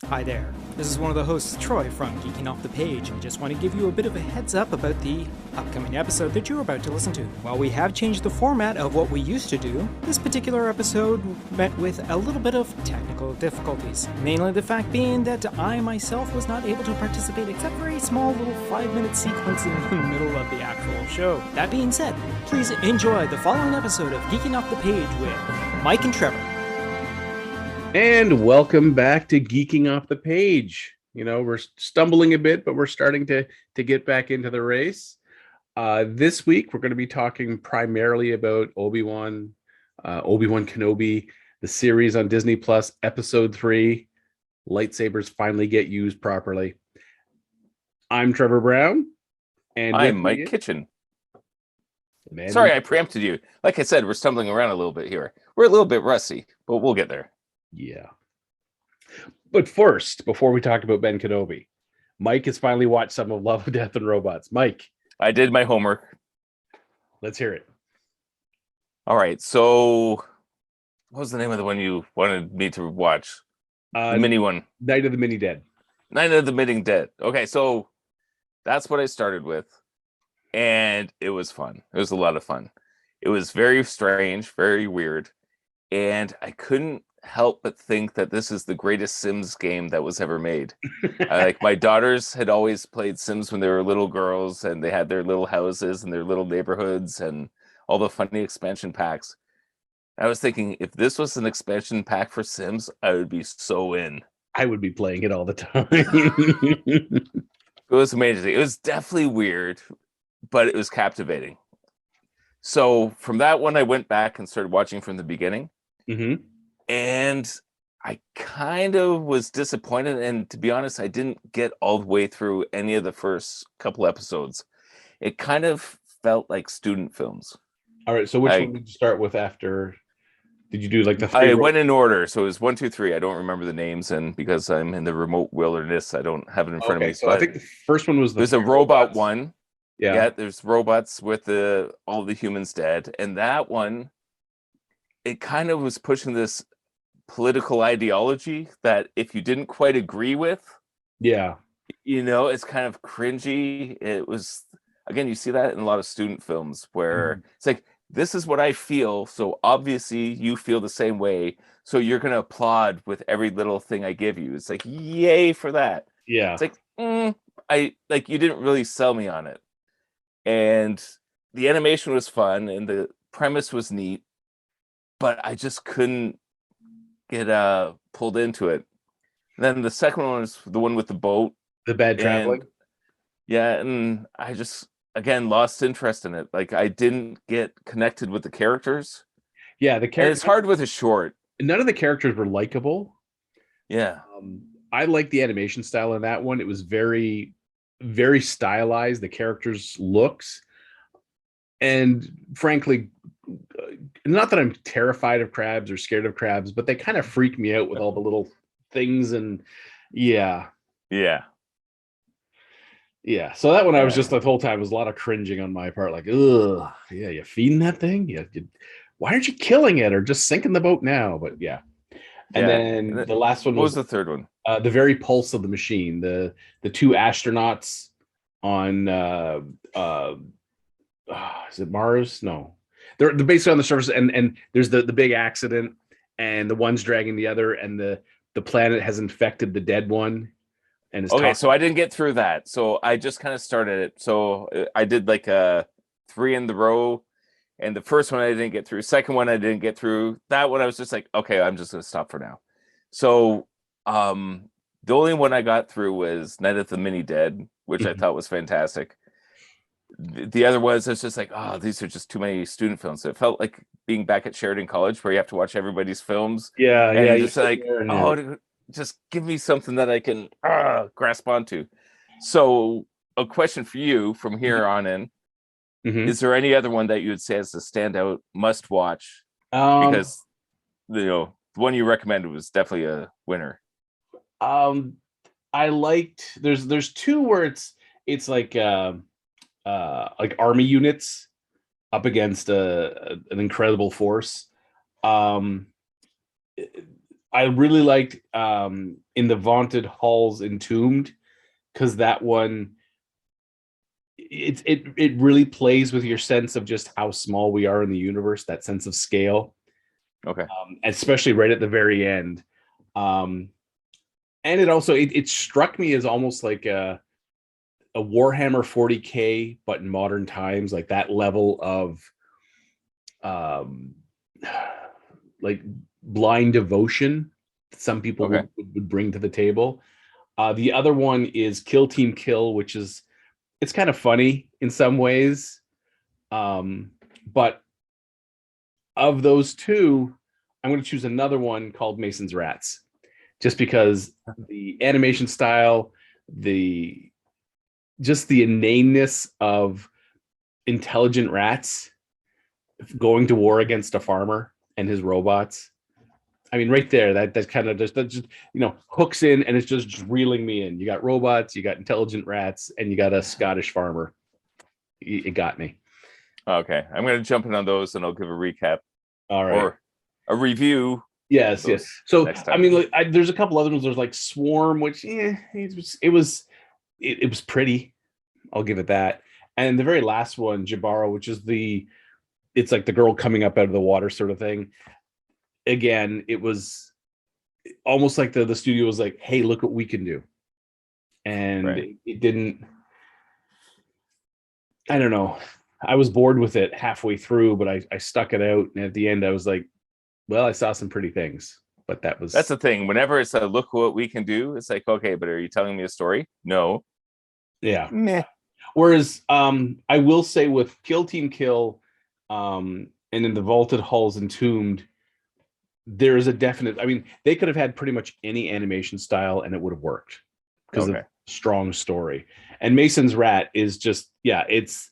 Hi there. This is one of the hosts, Troy, from Geeking Off the Page, and just want to give you a bit of a heads up about the upcoming episode that you're about to listen to. While we have changed the format of what we used to do, this particular episode met with a little bit of technical difficulties. Mainly the fact being that I myself was not able to participate except for a small little 5-minute sequence in the middle of the actual show. That being said, please enjoy the following episode of Geeking Off the Page with Mike and Trevor. And welcome back to Geeking Off the Page. You know, we're stumbling a bit, but we're starting to get back into the race. This week, we're going to be talking primarily about Obi-Wan Kenobi, the series on Disney Plus, Episode 3. Lightsabers finally get used properly. I'm Trevor Brown. And I'm Mike Kitchen. Sorry, I preempted you. Like I said, we're stumbling around a little bit here. We're a little bit rusty, but we'll get there. Yeah. But first, before we talk about Ben Kenobi, Mike has finally watched some of Love, Death, and Robots. Mike. I did my homework. Let's hear it. All right. So what was the name of the one you wanted me to watch? The mini one. Night of the Mini Dead. Night of the Mini Dead. Okay, so that's what I started with. And it was fun. It was a lot of fun. It was very strange, very weird. And I couldn't help but think that this is the greatest Sims game that was ever made. Like my daughters had always played Sims when they were little girls, and they had their little houses and their little neighborhoods and all the funny expansion packs. I was thinking, if this was an expansion pack for Sims, I would be so in. I would be playing it all the time. It was amazing. It was definitely weird, but it was captivating. So from that one, I went back and started watching from the beginning. Mm-hmm. And I kind of was disappointed. And to be honest, I didn't get all the way through any of the first couple episodes. It kind of felt like student films. All right. So which one did you start with after? Did you do like the three? I went in order. So it was 1, 2, 3. I don't remember the names. And because I'm in the remote wilderness, I don't have it in front of me. So I think the first one was there's a robot one. Yeah. There's robots with all the humans dead. And that one, it kind of was pushing this political ideology that if you didn't quite agree with, it's kind of cringy. It was, again, you see that in a lot of student films where it's like, this is what I feel, so obviously you feel the same way, so you're going to applaud with every little thing I give you. It's like, yay for that. It's like, you didn't really sell me on it. And the animation was fun and the premise was neat, but I just couldn't get pulled into it. And then the second one was the one with the boat. The bad traveling. And I just, again, lost interest in it. Like, I didn't get connected with the characters. Yeah, the characters. It's hard with a short. None of the characters were likable. Yeah. I liked the animation style in that one. It was very, very stylized, the characters' looks. And frankly, not that I'm terrified of crabs or scared of crabs, but they kind of freak me out with all the little things. And yeah. So that one, I was just the whole time was a lot of cringing on my part. Like, ugh, yeah, you feeding that thing? Why aren't you killing it or just sinking the boat now? But yeah. And then the last one was the third one. The very pulse of the machine. The two astronauts on is it Mars? No. They're basically on the surface, and there's the big accident, and the one's dragging the other, and the planet has infected the dead one. And it's so I didn't get through that. So I just kind of started it. So I did like a 3 in the row, and the first one I didn't get through. Second one I didn't get through. That one I was just like, okay, I'm just gonna stop for now. So the only one I got through was Night of the Mini Dead, which I thought was fantastic. The other was, it's just like, these are just too many student films. It felt like being back at Sheridan College where you have to watch everybody's films. Just like, just give me something that I can grasp onto. So a question for you from here on in, is there any other one that you would say as a standout must watch? Because the one you recommended was definitely a winner. I liked, there's two where it's like army units up against an incredible force. I I really liked In the Vaunted Halls Entombed, because that one, it really plays with your sense of just how small we are in the universe, that sense of scale. Okay. Especially right at the very end. And it also it struck me as almost like a Warhammer 40K, but in modern times, like that level of like blind devotion some people Okay. would bring to the table. The other one is Kill Team Kill, which is, it's kind of funny in some ways. But of those two, I'm going to choose another one called Mason's Rats, just because the animation style, the inaneness of intelligent rats going to war against a farmer and his robots. I mean, right there, that kind of just hooks in, and it's just reeling me in. You got robots, you got intelligent rats, and you got a Scottish farmer. It got me. Okay, I'm going to jump in on those, and I'll give a recap. All right. Or a review. Yes. So, I mean, there's a couple other ones. There's like Swarm, which it was pretty. I'll give it that. And the very last one, Jabaro, which is it's like the girl coming up out of the water sort of thing. Again, it was almost like the studio was like, hey, look what we can do. And it didn't, I don't know. I was bored with it halfway through, but I stuck it out. And at the end, I was like, well, I saw some pretty things, but that's the thing. Whenever it's a look what we can do, it's like, okay, but are you telling me a story? No. Yeah. Meh. Whereas I will say with Kill Team Kill and in the Vaulted Halls Entombed, there is a definite, I mean, they could have had pretty much any animation style and it would have worked because of strong story. And Mason's Rat is just, it's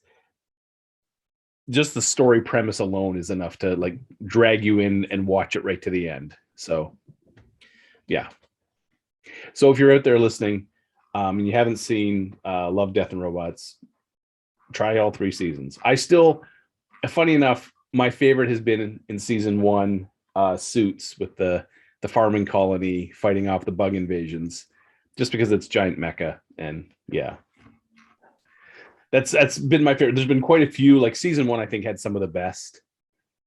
just the story premise alone is enough to like drag you in and watch it right to the end. So, yeah. So if you're out there listening and you haven't seen Love, Death, and Robots, try all 3 seasons. I still, funny enough, my favorite has been in season 1, Suits, with the farming colony fighting off the bug invasions, just because it's giant mecha. And that's been my favorite. There's been quite a few, like season 1 I think had some of the best,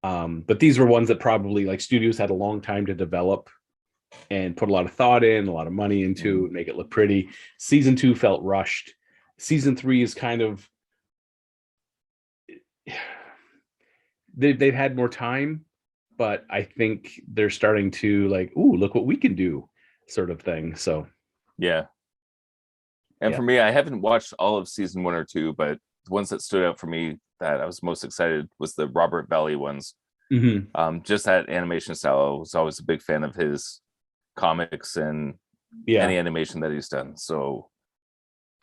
but these were ones that probably like studios had a long time to develop and put a lot of thought in, a lot of money into, and make it look pretty. Season 2 felt rushed. Season 3 is kind of, they've had more time, but I think they're starting to like, ooh, look what we can do, sort of thing. So, yeah. And for me, I haven't watched all of season 1 or 2, but the ones that stood out for me that I was most excited was the Robert Valley ones. Mm-hmm. Just that animation style. I was always a big fan of his comics and any animation that he's done. So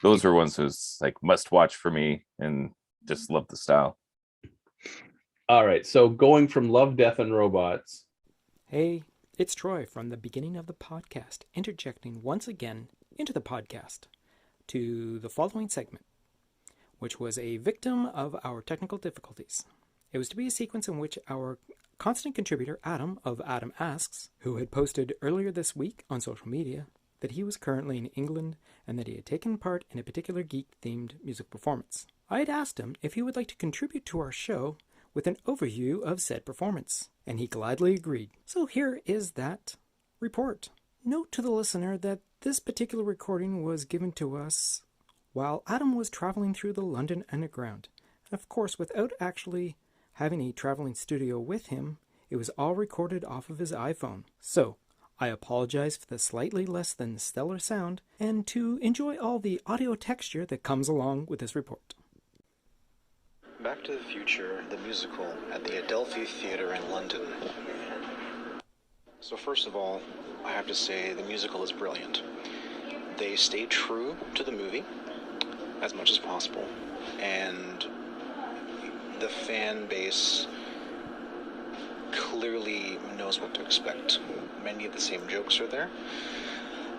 those were ones who's like must watch for me, and just love the style. All right, so going from Love, Death, and Robots. Hey, it's Troy from the beginning of the podcast, interjecting once again into the podcast to the following segment, which was a victim of our technical difficulties. It was to be a sequence in which our constant contributor, Adam, of Adam Asks, who had posted earlier this week on social media that he was currently in England and that he had taken part in a particular geek-themed music performance. I had asked him if he would like to contribute to our show with an overview of said performance, and he gladly agreed. So here is that report. Note to the listener that this particular recording was given to us while Adam was traveling through the London Underground. And of course, without actually having a traveling studio with him, it was all recorded off of his iPhone. So, I apologize for the slightly less than stellar sound, and to enjoy all the audio texture that comes along with this report. Back to the Future, the musical, at the Adelphi Theatre in London. So first of all, I have to say the musical is brilliant. They stay true to the movie as much as possible, and the fan base clearly knows what to expect. Many of the same jokes are there.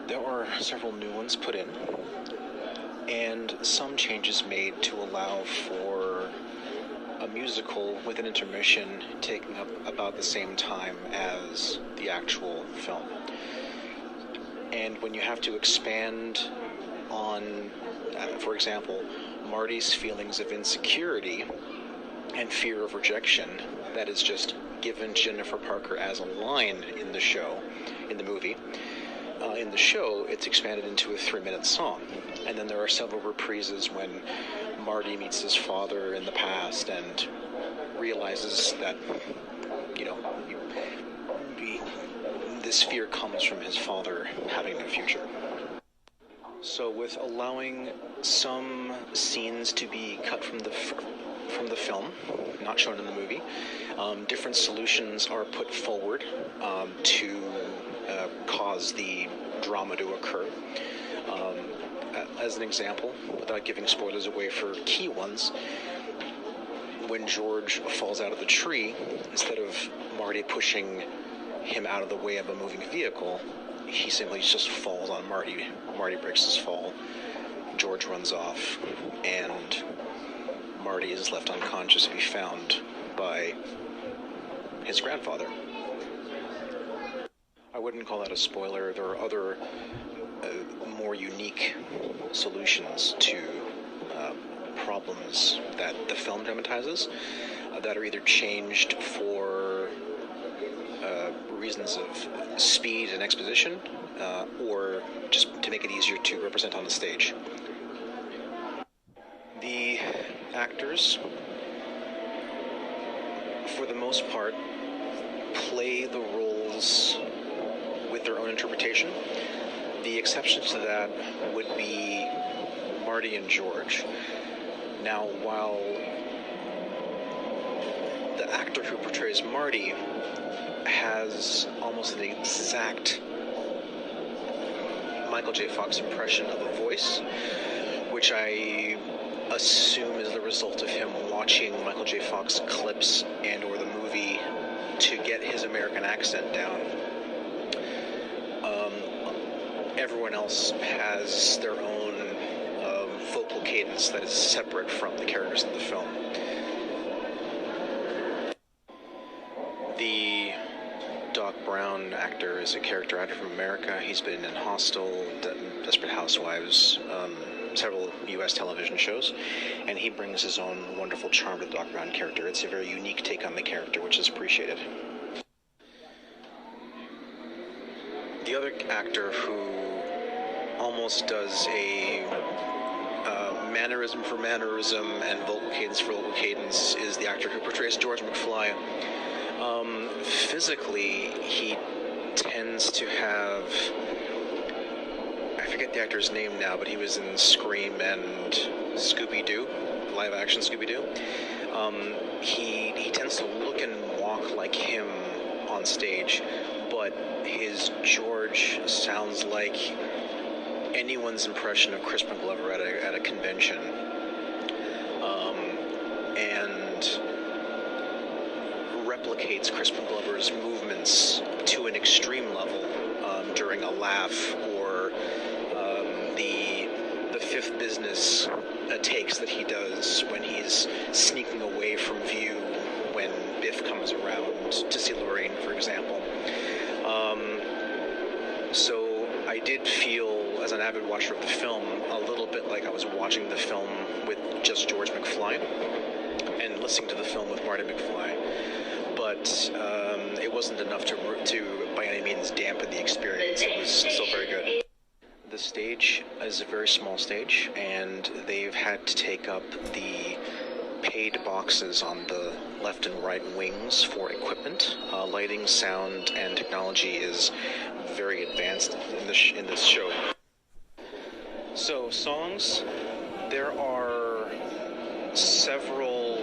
There are several new ones put in, and some changes made to allow for a musical with an intermission taking up about the same time as the actual film. And when you have to expand on, for example, Marty's feelings of insecurity and fear of rejection, that is just given Jennifer Parker as a line in the show, in the movie. In the show, it's expanded into a 3-minute song. And then there are several reprises when Marty meets his father in the past and realizes that, this fear comes from his father having no future. So with allowing some scenes to be cut from the film, not shown in the movie, different solutions are put forward to cause the drama to occur. As an example, without giving spoilers away for key ones, when George falls out of the tree, instead of Marty pushing him out of the way of a moving vehicle, he simply just falls on Marty. Marty breaks his fall. George runs off, and Marty is left unconscious to be found by his grandfather. I wouldn't call that a spoiler. There are other more unique solutions to problems that the film dramatizes that are either changed for reasons of speed and exposition, or just to make it easier to represent on the stage. The actors, for the most part, play the roles with their own interpretation. The exceptions to that would be Marty and George. Now, while the actor who portrays Marty has almost an exact Michael J. Fox impression of a voice, which I assume is the result of him watching Michael J. Fox clips and or the movie to get his American accent down. Everyone else has their own vocal cadence that is separate from the characters in the film. The Doc Brown actor is a character actor from America. He's been in Hostel, Desperate Housewives, several U.S. television shows, and he brings his own wonderful charm to the Doc Brown character. It's a very unique take on the character, which is appreciated. The other actor who almost does a mannerism for mannerism and vocal cadence for vocal cadence is the actor who portrays George McFly. Physically, he tends to have, I forget the actor's name now, but he was in Scream and Scooby-Doo, live-action Scooby-Doo. He tends to look and walk like him on stage, but his George sounds like anyone's impression of Crispin Glover at a convention, and replicates Crispin Glover's movements to an extreme level during a laugh or the fifth business takes that he does when he's sneaking away from view when Biff comes around to see Lorraine, for example. So I did feel, as an avid watcher of the film, a little bit like I was watching the film with just George McFly and listening to the film with Marty McFly. But it wasn't enough to by any means dampen the experience. It was still very good. The stage is a very small stage, and they've had to take up the paid boxes on the left and right wings for equipment. Lighting, sound, and technology is very advanced in this show. So, songs, there are several,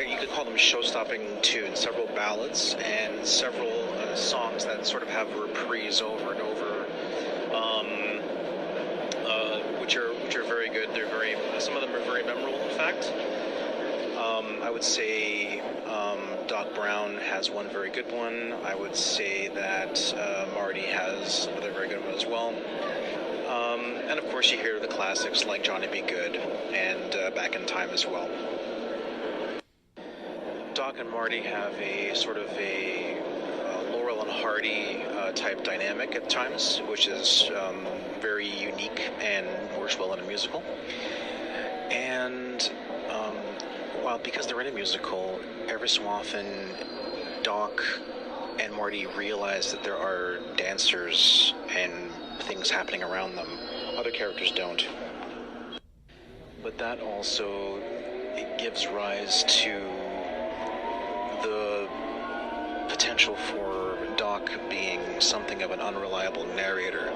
you could call them show-stopping tunes, several ballads, and several songs that sort of have a reprise over and over, which are very good. They're some of them are very memorable, in fact. I would say Doc Brown has one very good one. I would say that Marty has another very good one as well. And of course you hear the classics like Johnny Be Good and Back in Time as well. Doc and Marty have a sort of a Laurel and Hardy type dynamic at times, which is very unique and works well in a musical. And because they're in a musical, every so often Doc and Marty realize that there are dancers and things happening around them. Other characters don't. But that also gives rise to the potential for Doc being something of an unreliable narrator.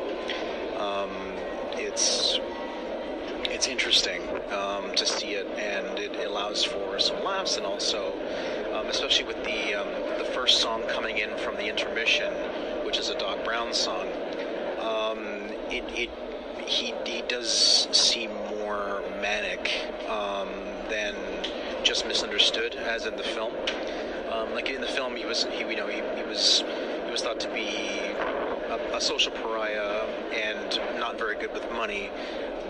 It's interesting to see it, and it allows for some laughs, and also, especially with the first song coming in from the intermission, which is a Doc Brown song. He does seem more manic than just misunderstood, as in the film. Like in the film, he was thought to be a social pariah and not very good with money,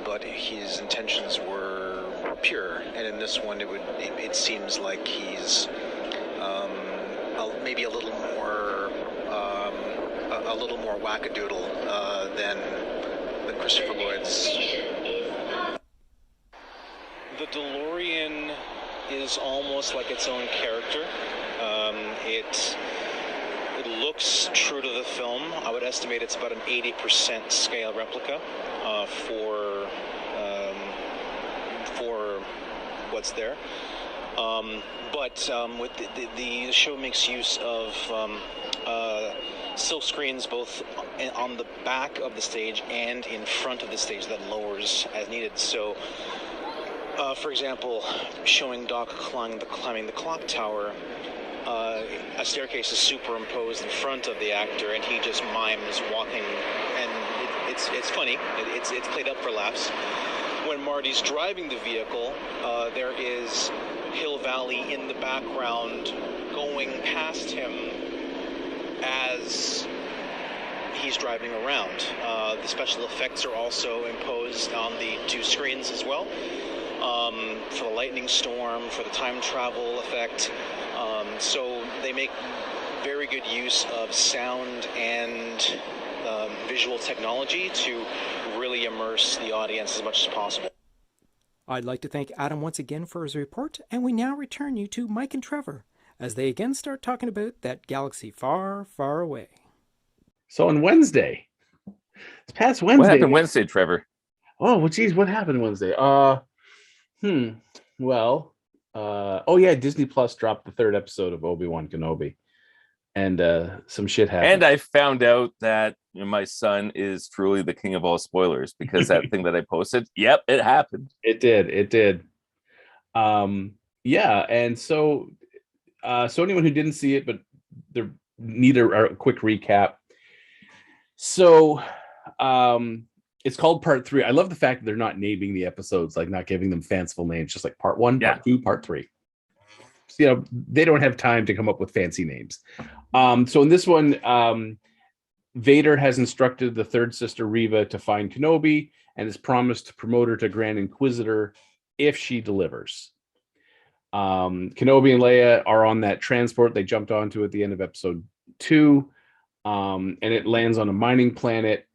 but his intentions were pure. And in this one, it seems like he's maybe a little more wackadoodle than Christopher Lloyd's. The DeLorean is almost like its own character. It looks true to the film. I would estimate it's about an 80% scale replica for what's there. But with the show makes use of silk screens both on the back of the stage and in front of the stage that lowers as needed. So, for example, showing Doc climbing the clock tower, a staircase is superimposed in front of the actor, and he just mimes walking, and it's funny. It's played up for laughs. When Marty's driving the vehicle, there is Hill Valley in the background going past him as he's driving around. The special effects are also imposed on the two screens as well. For the lightning storm, for the time travel effect. So they make very good use of sound and visual technology to really immerse the audience as much as possible. I'd like to thank Adam once again for his report, and we now return you to Mike and Trevor as they again start talking about that galaxy far, far away. So on Wednesday, it's past Wednesday. What happened Wednesday, Trevor? Oh, geez, what happened Wednesday? Oh yeah, Disney Plus dropped the third episode of Obi-Wan Kenobi, and some shit happened. And I found out that my son is truly the king of all spoilers, because that thing that I posted, yep, it happened. It did. Yeah, and so anyone who didn't see it, but they're neither are a quick recap. So it's called Part 3. I love the fact that they're not naming the episodes, like not giving them fanciful names, just like Part 1, Part 2, Part 3. So, they don't have time to come up with fancy names. So in this one, Vader has instructed the third sister Reva to find Kenobi and has promised to promote her to Grand Inquisitor if she delivers. Kenobi and Leia are on that transport they jumped onto at the end of episode 2, and it lands on a mining planet.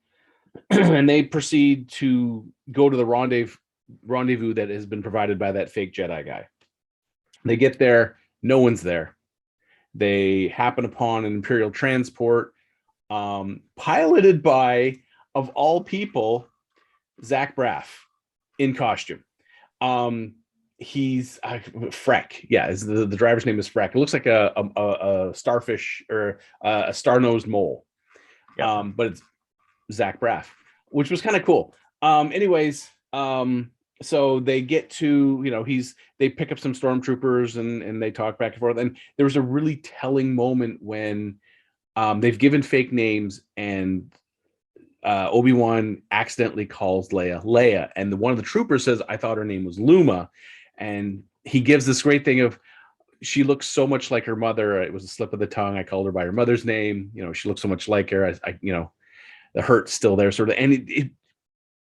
And they proceed to go to the rendezvous that has been provided by that fake Jedi guy. They get there, no one's there. They happen upon an Imperial transport, piloted by, of all people, Zach Braff in costume. He's Freck. Yeah, the driver's name is Freck. It looks like a starfish or a star-nosed mole. Yep. But it's Zach Braff, which was kind of cool. So they get to, they pick up some stormtroopers and they talk back and forth. And there was a really telling moment when they've given fake names, and Obi-Wan accidentally calls Leia. And one of the troopers says, I thought her name was Luma. And he gives this great thing of, she looks so much like her mother. It was a slip of the tongue. I called her by her mother's name. She looks so much like her. The hurt's still there, sort of. And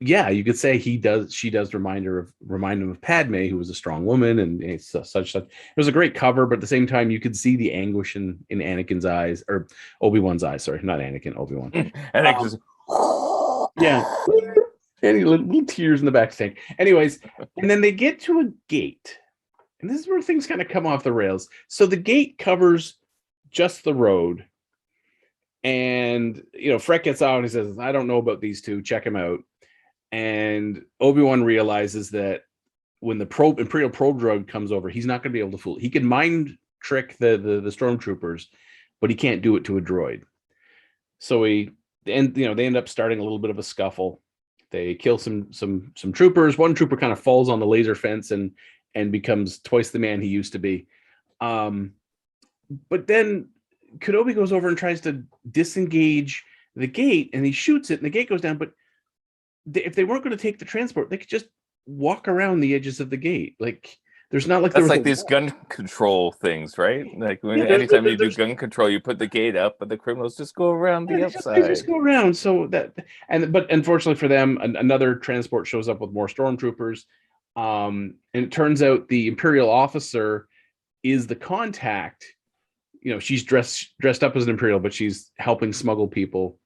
yeah, you could say she does remind him of Padme, who was a strong woman, and it's such. It was a great cover, but at the same time, you could see the anguish in Anakin's eyes, or Obi-Wan's eyes. Sorry, not Anakin, Obi-Wan. And it just Yeah, any little tears in the back tank. Anyways, and then they get to a gate, and this is where things kind of come off the rails. So the gate covers just the road, and Freck gets out and he says, "I don't know about these two. Check him out." And Obi-Wan realizes that when the Imperial probe drug comes over, he's not going to be able to fool. He can mind trick the stormtroopers, but he can't do it to a droid. So they end up starting a little bit of a scuffle. They kill some troopers. One trooper kind of falls on the laser fence and becomes twice the man he used to be. But then Kenobi goes over and tries to disengage the gate, and he shoots it, and the gate goes down. But if they weren't going to take the transport, they could just walk around the edges of the gate. Like, there's not like that's like these gun control things, right? Like anytime you do gun control, you put the gate up, but the criminals just go around the outside. They just go around. So but unfortunately for them, another transport shows up with more stormtroopers. And it turns out the Imperial officer is the contact. She's dressed up as an Imperial, but she's helping smuggle people.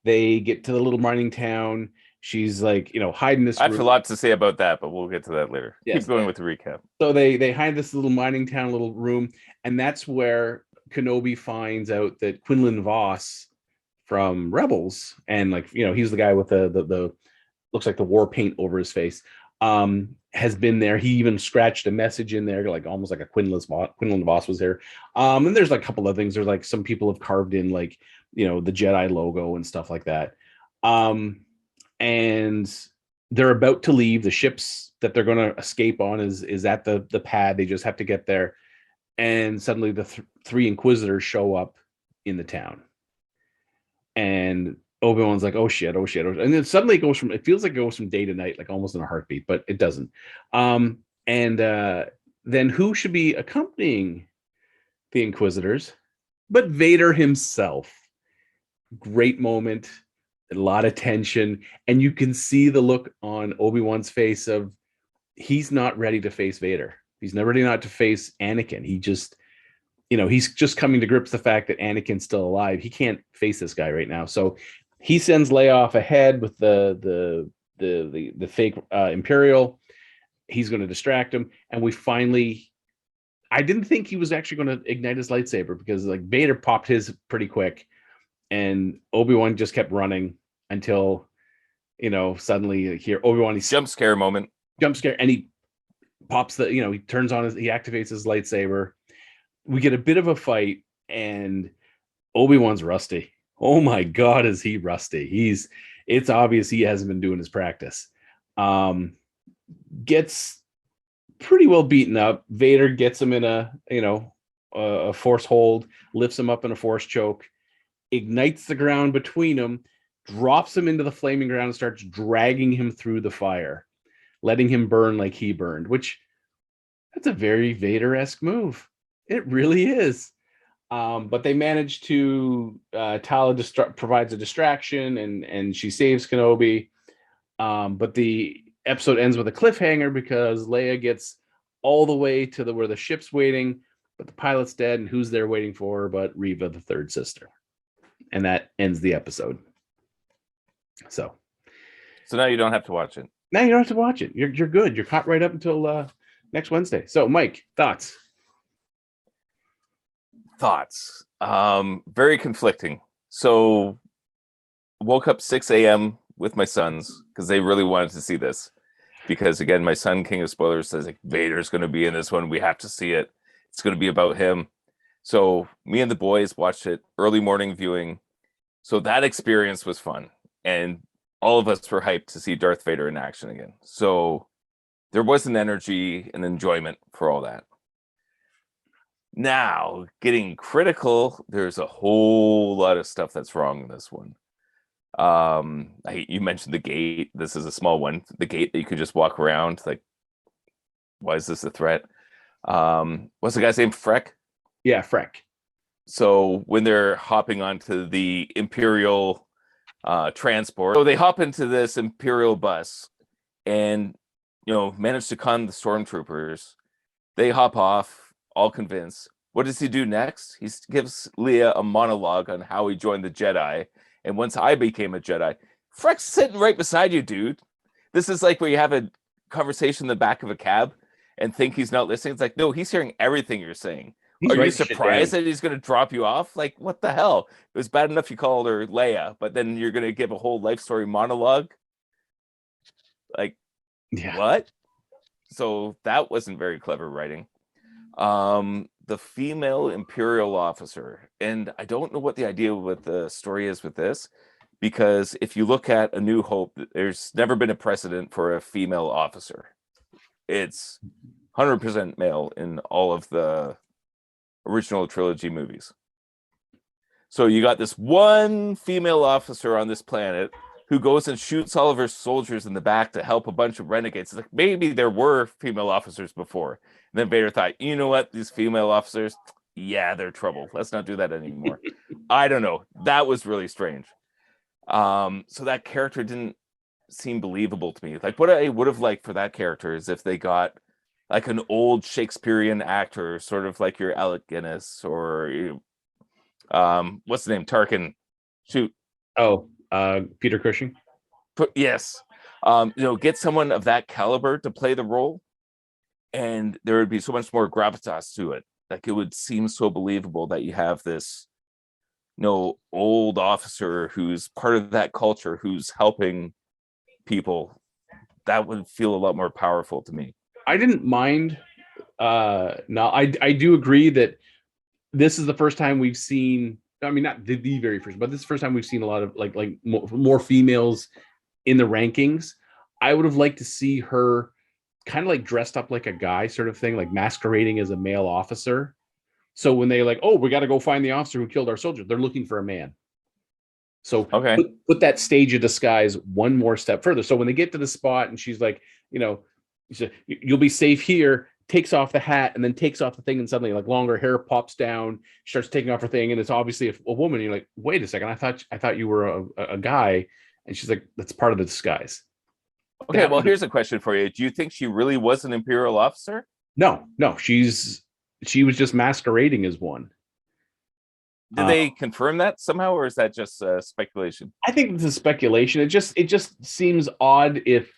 They get to the little mining town. She's like, hiding this. I have a lot to say about that, but we'll get to that later. Yes. Keep going with the recap. So they hide this little mining town, little room, and that's where Kenobi finds out that Quinlan Vos from Rebels, and he's the guy with the looks like the war paint over his face, has been there. He even scratched a message in there, like almost like a Quinlan Vos was there. And there's like a couple of things. There's like some people have carved in the Jedi logo and stuff like that. And they're about to leave. The ships that they're going to escape on is at the pad. They just have to get there. And suddenly the three Inquisitors show up in the town. And Obi-Wan's like, oh shit. And then suddenly it feels like it goes from day to night, like almost in a heartbeat, but it doesn't. And then who should be accompanying the Inquisitors but Vader himself? Great moment. A lot of tension, and you can see the look on Obi-Wan's face of he's not ready to face Vader. He's not ready not to face Anakin. He just, he's just coming to grips with the fact that Anakin's still alive. He can't face this guy right now. So he sends Leia off ahead with the fake Imperial. He's going to distract him, and I didn't think he was actually going to ignite his lightsaber, because like Vader popped his pretty quick. And Obi-Wan just kept running until, suddenly here Obi-Wan, he's jump scare, and he pops he turns on he activates his lightsaber. We get a bit of a fight, and Obi-Wan's rusty. Oh my God, is he rusty? It's obvious he hasn't been doing his practice. Gets pretty well beaten up. Vader gets him in a force hold, lifts him up in a force choke, ignites the ground between them, drops him into the flaming ground, and starts dragging him through the fire, letting him burn like he burned, which that's a very Vader-esque move. It really is. But they manage to, Tala provides a distraction, and she saves Kenobi. But the episode ends with a cliffhanger, because Leia gets all the way to where the ship's waiting, but the pilot's dead, and who's there waiting for her but Reva, the third sister. And that ends the episode. So now you don't have to watch it. Now you don't have to watch it. You're good. You're caught right up until next Wednesday. So, Mike, thoughts? Very conflicting. So, woke up 6 a.m. with my sons because they really wanted to see this. Because again, my son, King of Spoilers, says like Vader's going to be in this one. We have to see it. It's going to be about him. So me and the boys watched it early morning viewing. So that experience was fun. And all of us were hyped to see Darth Vader in action again. So there was an energy and enjoyment for all that. Now, getting critical, there's a whole lot of stuff that's wrong in this one. You mentioned the gate. This is a small one. The gate that you could just walk around. Like, why is this a threat? What's the guy's name? Freck? Yeah, Freck. So when they're hopping onto the Imperial transport. So they hop into this Imperial bus and, manage to con the stormtroopers. They hop off, all convinced. What does he do next? He gives Leia a monologue on how he joined the Jedi. And once I became a Jedi, Freck's sitting right beside you, dude. This is like where you have a conversation in the back of a cab and think he's not listening. It's like, no, he's hearing everything you're saying. He's Are you writing shit surprised down. that he's going to drop you off? Like, what the hell? It was bad enough you called her Leia, but then you're going to give a whole life story monologue? Like, Yeah. what? So that wasn't very clever writing. The female Imperial officer, and I don't know what the idea with the story is with this, because if you look at A New Hope, there's never been a precedent for a female officer. It's 100% male in all of the original trilogy movies. So you got this one female officer on this planet who goes and shoots all of her soldiers in the back to help a bunch of renegades. It's like, maybe there were female officers before. And then Vader thought, you know what? These female officers, yeah, they're trouble. Let's not do that anymore. I don't know. That was really strange. So that character didn't seem believable to me. Like, what I would have liked for that character is if they got like an old Shakespearean actor, sort of like your Alec Guinness or what's the name? Tarkin. Shoot. Oh, Peter Cushing. Yes. Get someone of that caliber to play the role, and there would be so much more gravitas to it. Like, it would seem so believable that you have this, old officer who's part of that culture, who's helping people. That would feel a lot more powerful to me. I didn't mind. No, I do agree that this is the first time we've seen. I mean, not the very first, but this is the first time we've seen a lot of like more females in the rankings. I would have liked to see her kind of like dressed up like a guy sort of thing, like masquerading as a male officer. So when they like, oh, we got to go find the officer who killed our soldier, they're looking for a man. So okay, put that stage of disguise one more step further. So when they get to the spot and she's like, you'll be safe here, takes off the hat and then takes off the thing, and suddenly like longer hair pops down, starts taking off her thing, and it's obviously a woman. You're like, wait a second, I thought you were a guy. And she's like, that's part of the disguise. Okay, well, here's a question for you. Do you think she really was an Imperial officer? No, she was just masquerading as one. Did they confirm that somehow, or is that just speculation? I think it's a speculation. It just seems odd if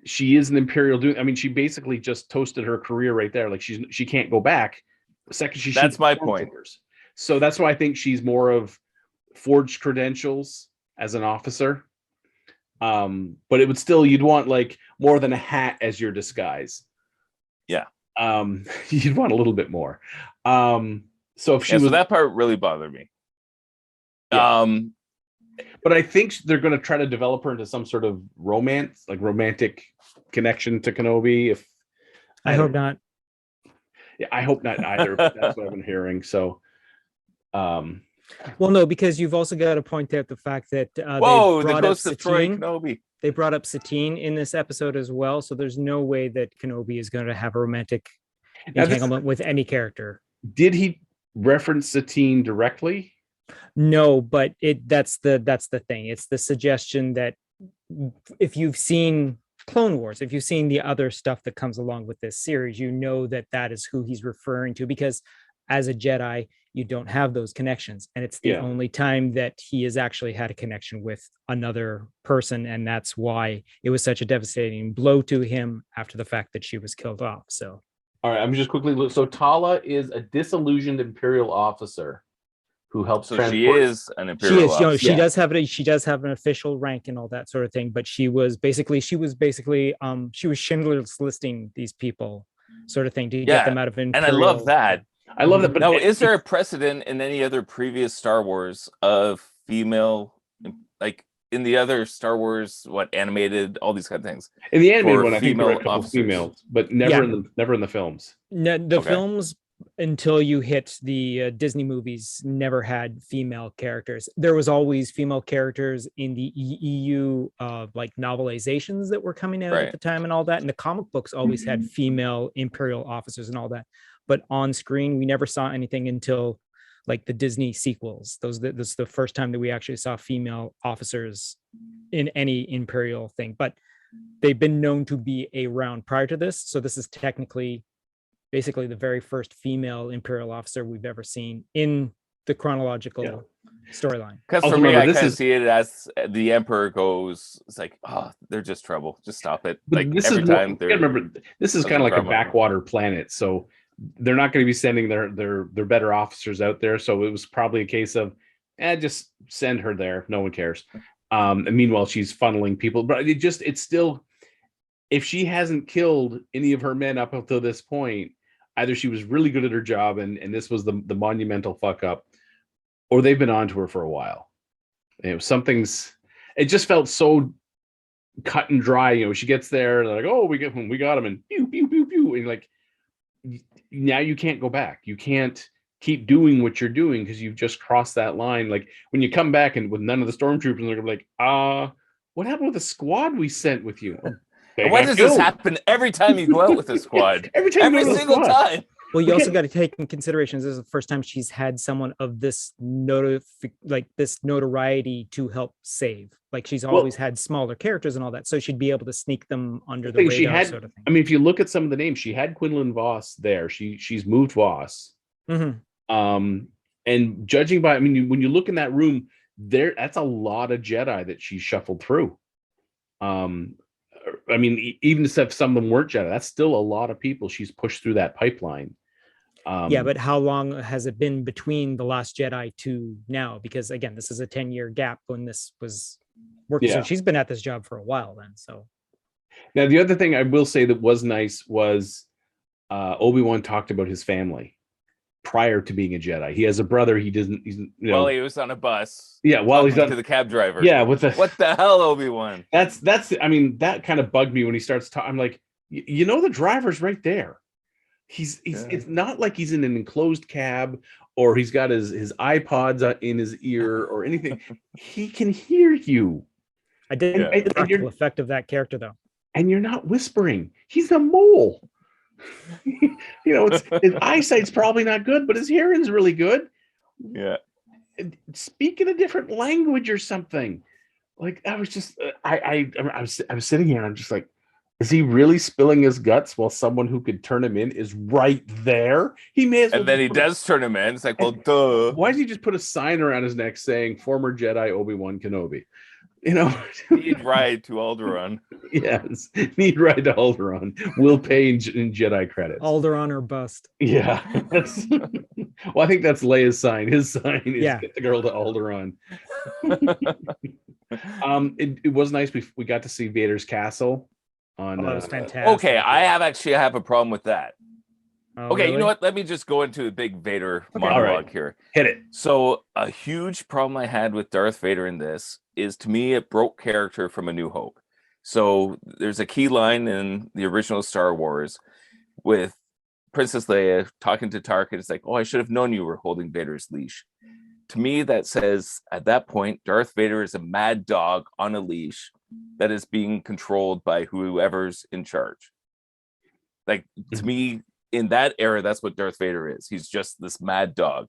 she is an Imperial dude. I mean, she basically just toasted her career right there. Like she can't go back. The second she that's my point. So that's why I think she's more of forged credentials as an officer. But it would still, you'd want like more than a hat as your disguise. Yeah. You'd want a little bit more. So if she was, so that part really bothered me. Yeah. But I think they're going to try to develop her into some sort of romance, like romantic connection to Kenobi. I hope not. Yeah, I hope not either. But that's what I've been hearing. So, well, no, because you've also got to point out the fact that the ghost of Troy Kenobi. They brought up Satine in this episode as well, so there's no way that Kenobi is going to have a romantic entanglement with any character. Did he reference Satine directly? No, but that's the thing. It's the suggestion that if you've seen Clone Wars, if you've seen the other stuff that comes along with this series, you know that is who he's referring to, because as a Jedi, you don't have those connections. And it's the only time that he has actually had a connection with another person. And that's why it was such a devastating blow to him after the fact that she was killed off. So, all right, I'm just quickly. So Tala is a disillusioned Imperial officer who helps. So she is an Imperial officer. She does have an official rank and all that sort of thing. But she was basically Schindler's listing these people, sort of thing, to get them out of Imperial. And I love that. But now, is there a precedent in any other previous Star Wars of female, like in the other Star Wars, animated, all these kind of things? In the animated one, I think there were a couple of females, but never in the films. The films, until you hit the Disney movies, never had female characters. There was always female characters in the EU novelizations that were coming out at the time and all that. And the comic books always had female Imperial officers and all that. But on screen, we never saw anything until like the Disney sequels. This is the first time that we actually saw female officers in any Imperial thing, but they've been known to be around prior to this. So this is technically basically the very first female Imperial officer we've ever seen in the chronological storyline. Because Also for me, remember, I this kind of is- see it as the Emperor goes, it's like, oh, they're just trouble. Just stop it. But Like this every is more, time you they're gotta remember, this is kind of like a backwater planet, so they're not going to be sending their better officers out there. So it was probably a case of, just send her there. No one cares. And meanwhile, she's funneling people. But it's still, if she hasn't killed any of her men up until this point, either she was really good at her job and this was the monumental fuck up, or they've been on to her for a while. It just felt so cut and dry. She gets there, they're like, oh, we got him, and pew, pew, pew, pew. And like, now you can't go back. You can't keep doing what you're doing because you've just crossed that line. Like when you come back and with none of the stormtroopers, they're gonna be like, what happened with the squad we sent with you? And why does this happen every time you go out with a squad? every single time. Well, you also got to take in consideration this is the first time she's had someone of this this notoriety to help save. Like she's always had smaller characters and all that, so she'd be able to sneak them under the radar, sort of thing. I mean, if you look at some of the names, she had Quinlan Voss there. She's moved Voss. Mm-hmm. And judging by, I mean, when you look in that room, that's a lot of Jedi that she shuffled through. I mean, even if some of them weren't Jedi, that's still a lot of people she's pushed through that pipeline. But how long has it been between The Last Jedi to now? Because again, this is a 10-year gap when this was working. So she's been at this job for a while then. So now the other thing I will say that was nice was Obi-Wan talked about his family prior to being a Jedi. He has a brother. He's While he was on a bus. Yeah, while he's to the cab driver. Yeah, what the hell, Obi-Wan? That's I mean, that kind of bugged me when he starts talking. I'm like, the driver's right there. It's not like he's in an enclosed cab or he's got his iPods in his ear or anything. He can hear you. I did the practical effect of that character though. And you're not whispering. He's a mole. His eyesight's probably not good, but his hearing's really good. Yeah. Speaking a different language or something. Like I was just I was sitting here and I'm just like, is he really spilling his guts while someone who could turn him in is right there? He may as well. And then he does turn him in. It's like, well, duh. Why did he just put a sign around his neck saying former Jedi Obi-Wan Kenobi? Need ride to Alderaan. Yes, need ride to Alderaan. We'll pay in Jedi credits. Alderaan or bust. Yeah. Well, I think that's Leia's sign. His sign is get the girl to Alderaan. It was nice. We got to see Vader's castle. That was fantastic. Okay, I have a problem with that. Oh, okay, really? You know what? Let me just go into a big Vader monologue here. Hit it. So a huge problem I had with Darth Vader in this is, to me, it broke character from A New Hope. So there's a key line in the original Star Wars with Princess Leia talking to Tarkin. It's like, oh, I should have known you were holding Vader's leash. To me, that says at that point, Darth Vader is a mad dog on a leash that is being controlled by whoever's in charge. Like, to me, in that era, that's what Darth Vader is. He's just this mad dog.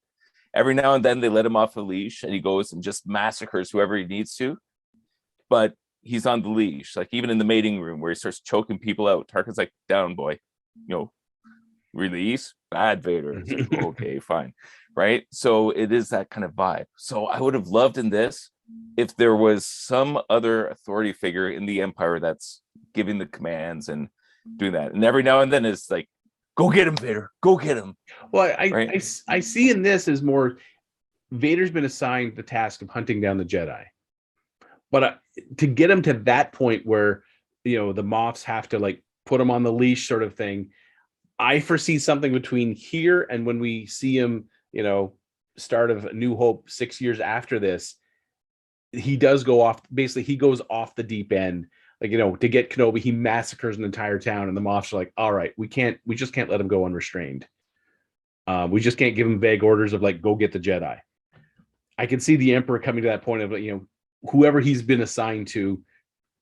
Every now and then they let him off the leash and he goes and just massacres whoever he needs to. But he's on the leash. Like even in the mating room where he starts choking people out, Tarkin's like, down, boy. Release, bad Vader. It's like, okay, fine. Right? So it is that kind of vibe. So I would have loved in this if there was some other authority figure in the Empire that's giving the commands and doing that. And every now and then it's like, go get him, Vader. Go get him. Well, I see in this as more Vader's been assigned the task of hunting down the Jedi. But to get him to that point where, the Moffs have to like put him on the leash sort of thing, I foresee something between here and when we see him, start of A New Hope 6 years after this, he does go off. Basically, he goes off the deep end. Like, to get Kenobi, he massacres an entire town, and the Moffs are like, all right, we just can't let him go unrestrained. We just can't give him vague orders of like, go get the Jedi. I can see the Emperor coming to that point of, whoever he's been assigned to,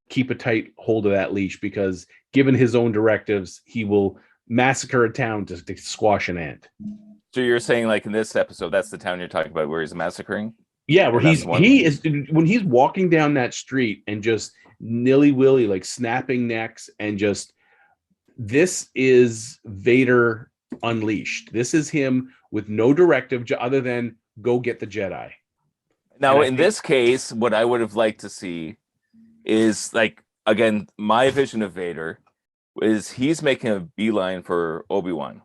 keep a tight hold of that leash, because given his own directives, he will massacre a town to squash an ant. So you're saying like in this episode, that's the town you're talking about where he's massacring? Yeah, where And that's he is when he's walking down that street and just nilly-willy, like snapping necks, and just this is Vader unleashed. This is him with no directive other than go get the Jedi. Now, in this case, what I would have liked to see is like, again, my vision of Vader is he's making a beeline for Obi-Wan.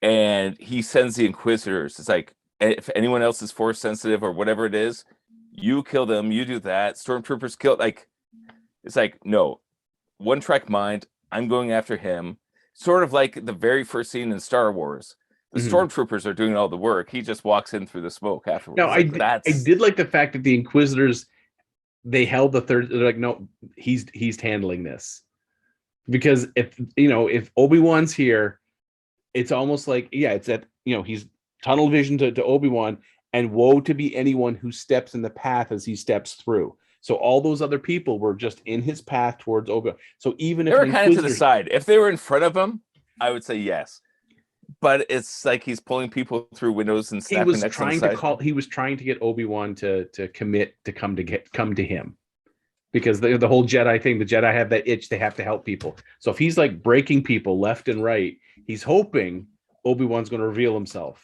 And he sends the Inquisitors. It's like, if anyone else is force sensitive or whatever it is, you kill them, you do that. Stormtroopers kill, like, it's like, no, one track mind, I'm going after him. Sort of like the very first scene in Star Wars. The Stormtroopers are doing all the work. He just walks in through the smoke afterwards. No, I did like the fact that the Inquisitors, they held the third. They're like, no, he's handling this, because if Obi-Wan's here, it's almost like it's that he's tunnel vision to Obi-Wan, and woe to be anyone who steps in the path as he steps through. So all those other people were just in his path towards Obi-Wan. So even if they were kind of to the side, if they were in front of him, I would say yes. But it's like he's pulling people through windows and snapping necks on the side. He was trying to get Obi-Wan to commit to come to him, because the whole Jedi thing, the Jedi have that itch, they have to help people. So if he's like breaking people left and right, he's hoping Obi-Wan's going to reveal himself.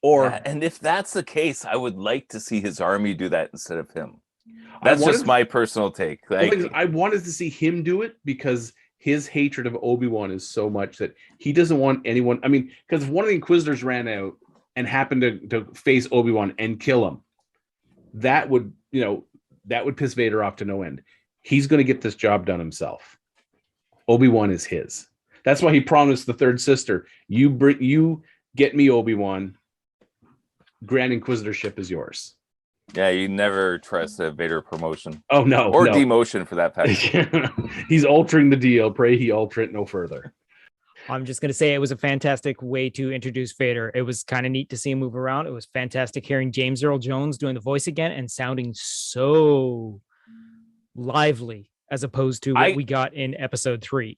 And if that's the case, I would like to see his army do that instead of him. That's just my personal take. Like, I wanted to see him do it because his hatred of Obi-Wan is so much that he doesn't want anyone. I mean, because if one of the Inquisitors ran out and happened to face Obi-Wan and kill him, that would piss Vader off to no end. He's going to get this job done himself. Obi-Wan is his. That's why he promised the third sister, you get me Obi-Wan, Grand Inquisitorship is yours. Yeah, you never trust a Vader promotion. Oh, no. Or demotion, for that fact. He's altering the deal. Pray he alter it no further. I'm just going to say it was a fantastic way to introduce Vader. It was kind of neat to see him move around. It was fantastic hearing James Earl Jones doing the voice again and sounding so lively as opposed to what we got in episode 3.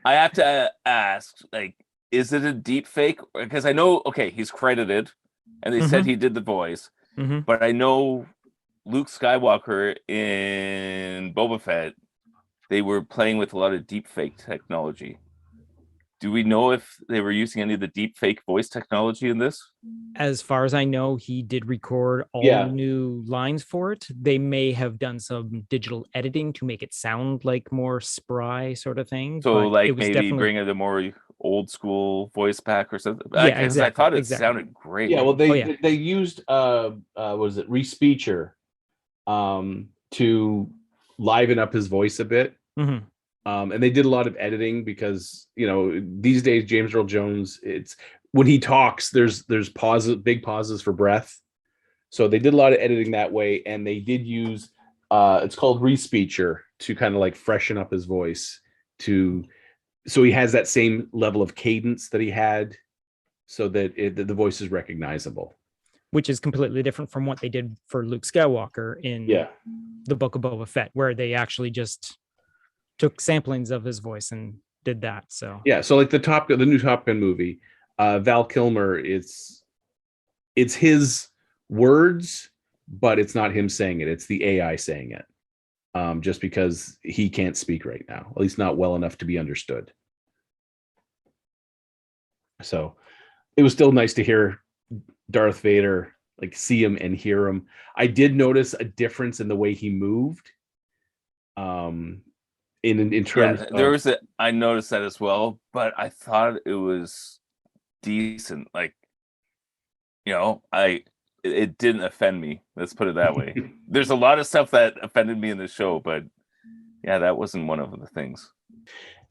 I have to ask, like, is it a deep fake? Because I know, he's credited and they said he did the voice. But I know Luke Skywalker in Boba Fett, they were playing with a lot of deep fake technology. Do we know if they were using any of the deep fake voice technology in this? As far as I know, he did record all new lines for it. They may have done some digital editing to make it sound like more spry sort of thing. So like maybe bring it a more old school voice pack or something. Yeah, exactly. I thought it sounded great. Yeah, well, they used Respeecher to liven up his voice a bit. And they did a lot of editing because these days James Earl Jones, it's when he talks, there's pauses, big pauses for breath. So they did a lot of editing that way, and they did use it's called Respeecher to kind of like freshen up his voice so he has that same level of cadence that he had, so that the voice is recognizable. Which is completely different from what they did for Luke Skywalker in the Book of Boba Fett, where they actually just took samplings of his voice and did that. So like the new Top Gun movie, Val Kilmer, it's his words, but it's not him saying it. It's the AI saying it. Just because he can't speak right now, at least not well enough to be understood. So it was still nice to hear Darth Vader, like see him and hear him. I did notice a difference in the way he moved. In terms of, I noticed that as well, but I thought it was decent. Like, it didn't offend me. Let's put it that way. There's a lot of stuff that offended me in the show, but yeah, that wasn't one of the things.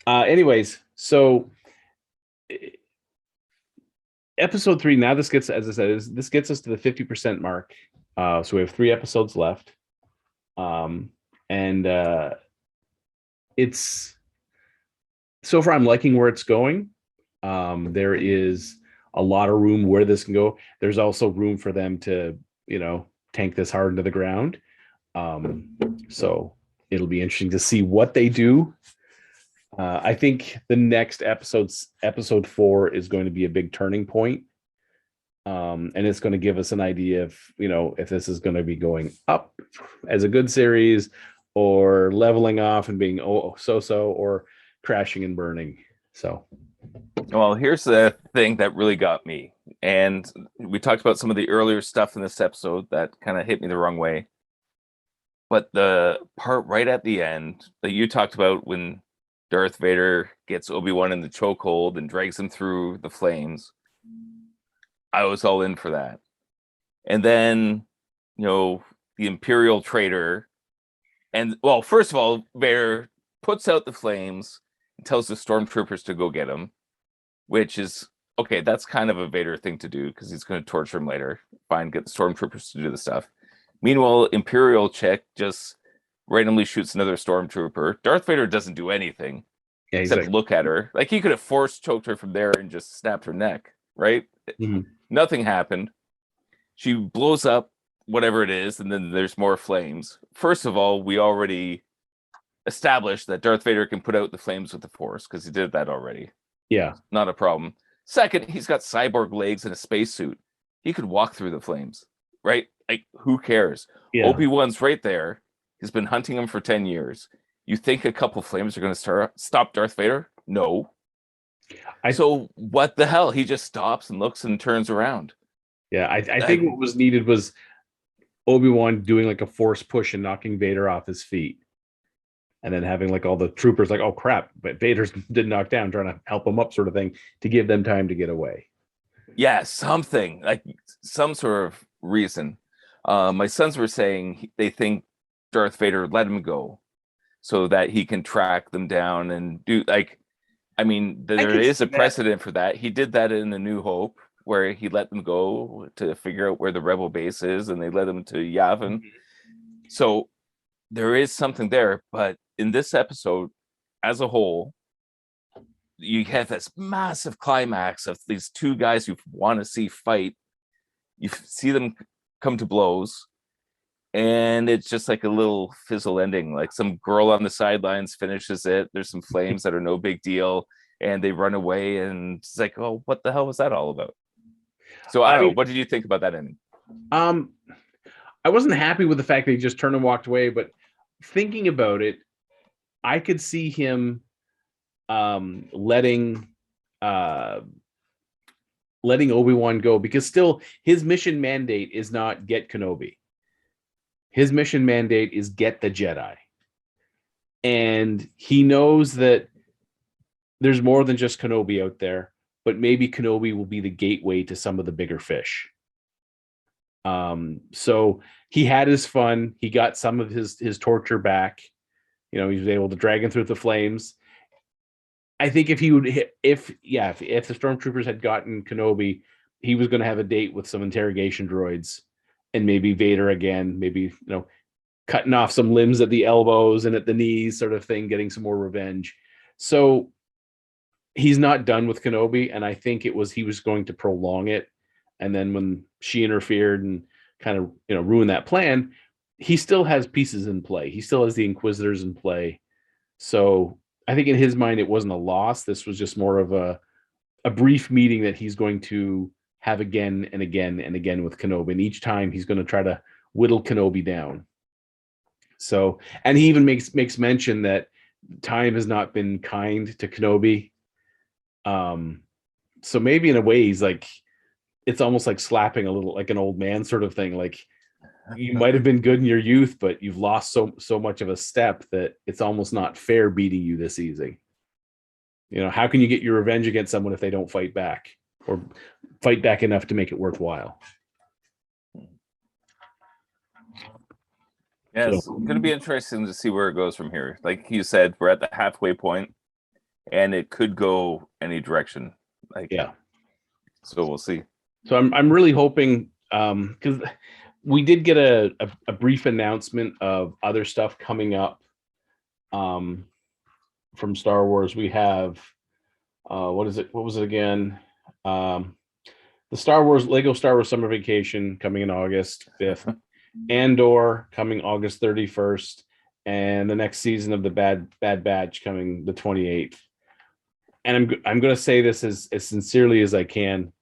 Anyways, so episode 3, now this gets, as I said, this gets us to the 50% mark. So we have 3 episodes left. It's so far I'm liking where it's going. There is a lot of room where this can go. There's also room for them to, tank this hard into the ground. So it'll be interesting to see what they do. I think the next episode 4, is going to be a big turning point. And it's going to give us an idea of, if this is going to be going up as a good series or leveling off and being so or crashing and burning. So, well, here's the thing that really got me. And we talked about some of the earlier stuff in this episode that kind of hit me the wrong way. But the part right at the end that you talked about when Darth Vader gets Obi-Wan in the chokehold and drags him through the flames, I was all in for that. And then, the Imperial traitor, and well, first of all, Vader puts out the flames and tells the stormtroopers to go get him, which is okay. That's kind of a Vader thing to do because he's going to torture him later. Fine, get the stormtroopers to do the stuff. Meanwhile, Imperial chick just randomly shoots another stormtrooper. Darth Vader doesn't do anything except look at her. Like, he could have force choked her from there and just snapped her neck, right? Mm-hmm. Nothing happened. She blows up whatever it is, and then there's more flames. First of all, we already established that Darth Vader can put out the flames with the Force because he did that already. Yeah. Not a problem. Second, he's got cyborg legs and a spacesuit. He could walk through the flames, right? Like, who cares? Yeah. Obi-Wan's right there. He's been hunting him for 10 years. You think a couple flames are going to stop Darth Vader? No. So what the hell? He just stops and looks and turns around. Yeah, I think what was needed was Obi-Wan doing like a force push and knocking Vader off his feet. And then having like all the troopers like, oh crap, but Vader's been knocked down, trying to help him up, sort of thing, to give them time to get away. Yeah, something, like some sort of reason. My sons were saying they think Darth Vader let him go so that he can track them down and do, like, I mean, there is a precedent for that. He did that in A New Hope, where he let them go to figure out where the rebel base is, and they led them to Yavin. So there is something there, but in this episode as a whole, you have this massive climax of these two guys you want to see fight. You see them come to blows, and it's just like a little fizzle ending. Like, some girl on the sidelines finishes it. There's some flames that are no big deal, and they run away, and it's like, oh, what the hell was that all about? So I don't know. What did you think about that ending? I wasn't happy with the fact that he just turned and walked away, but thinking about it, I could see him letting Obi-Wan go, because still his mission mandate is not get Kenobi. His mission mandate is get the Jedi. And he knows that there's more than just Kenobi out there, but maybe Kenobi will be the gateway to some of the bigger fish. So he had his fun. He got some of his torture back. He was able to drag him through the flames. I think if the stormtroopers had gotten Kenobi, he was going to have a date with some interrogation droids, and maybe Vader again, maybe, cutting off some limbs at the elbows and at the knees, sort of thing, getting some more revenge. So he's not done with Kenobi, and I think he was going to prolong it. And then when she interfered and kind of, ruined that plan, he still has pieces in play. He still has the Inquisitors in play. So I think in his mind, it wasn't a loss. This was just more of a brief meeting that he's going to have again and again and again with Kenobi. And each time he's going to try to whittle Kenobi down. So, and he even makes mention that time has not been kind to Kenobi. So maybe in a way, he's like, it's almost like slapping a little, like an old man sort of thing. Like, you might have been good in your youth, but you've lost so much of a step that it's almost not fair beating you this easy. How can you get your revenge against someone if they don't fight back, or fight back enough to make it worthwhile? Yeah, it's going to be interesting to see where it goes from here. Like you said, we're at the halfway point, and it could go any direction. So we'll see. So I'm really hoping, because we did get a brief announcement of other stuff coming up from Star Wars. We have what was it again? The Lego Star Wars Summer Vacation coming in August 5th. Andor coming August 31st, and the next season of the Bad Batch coming the 28th. And I'm going to say this as sincerely as I can,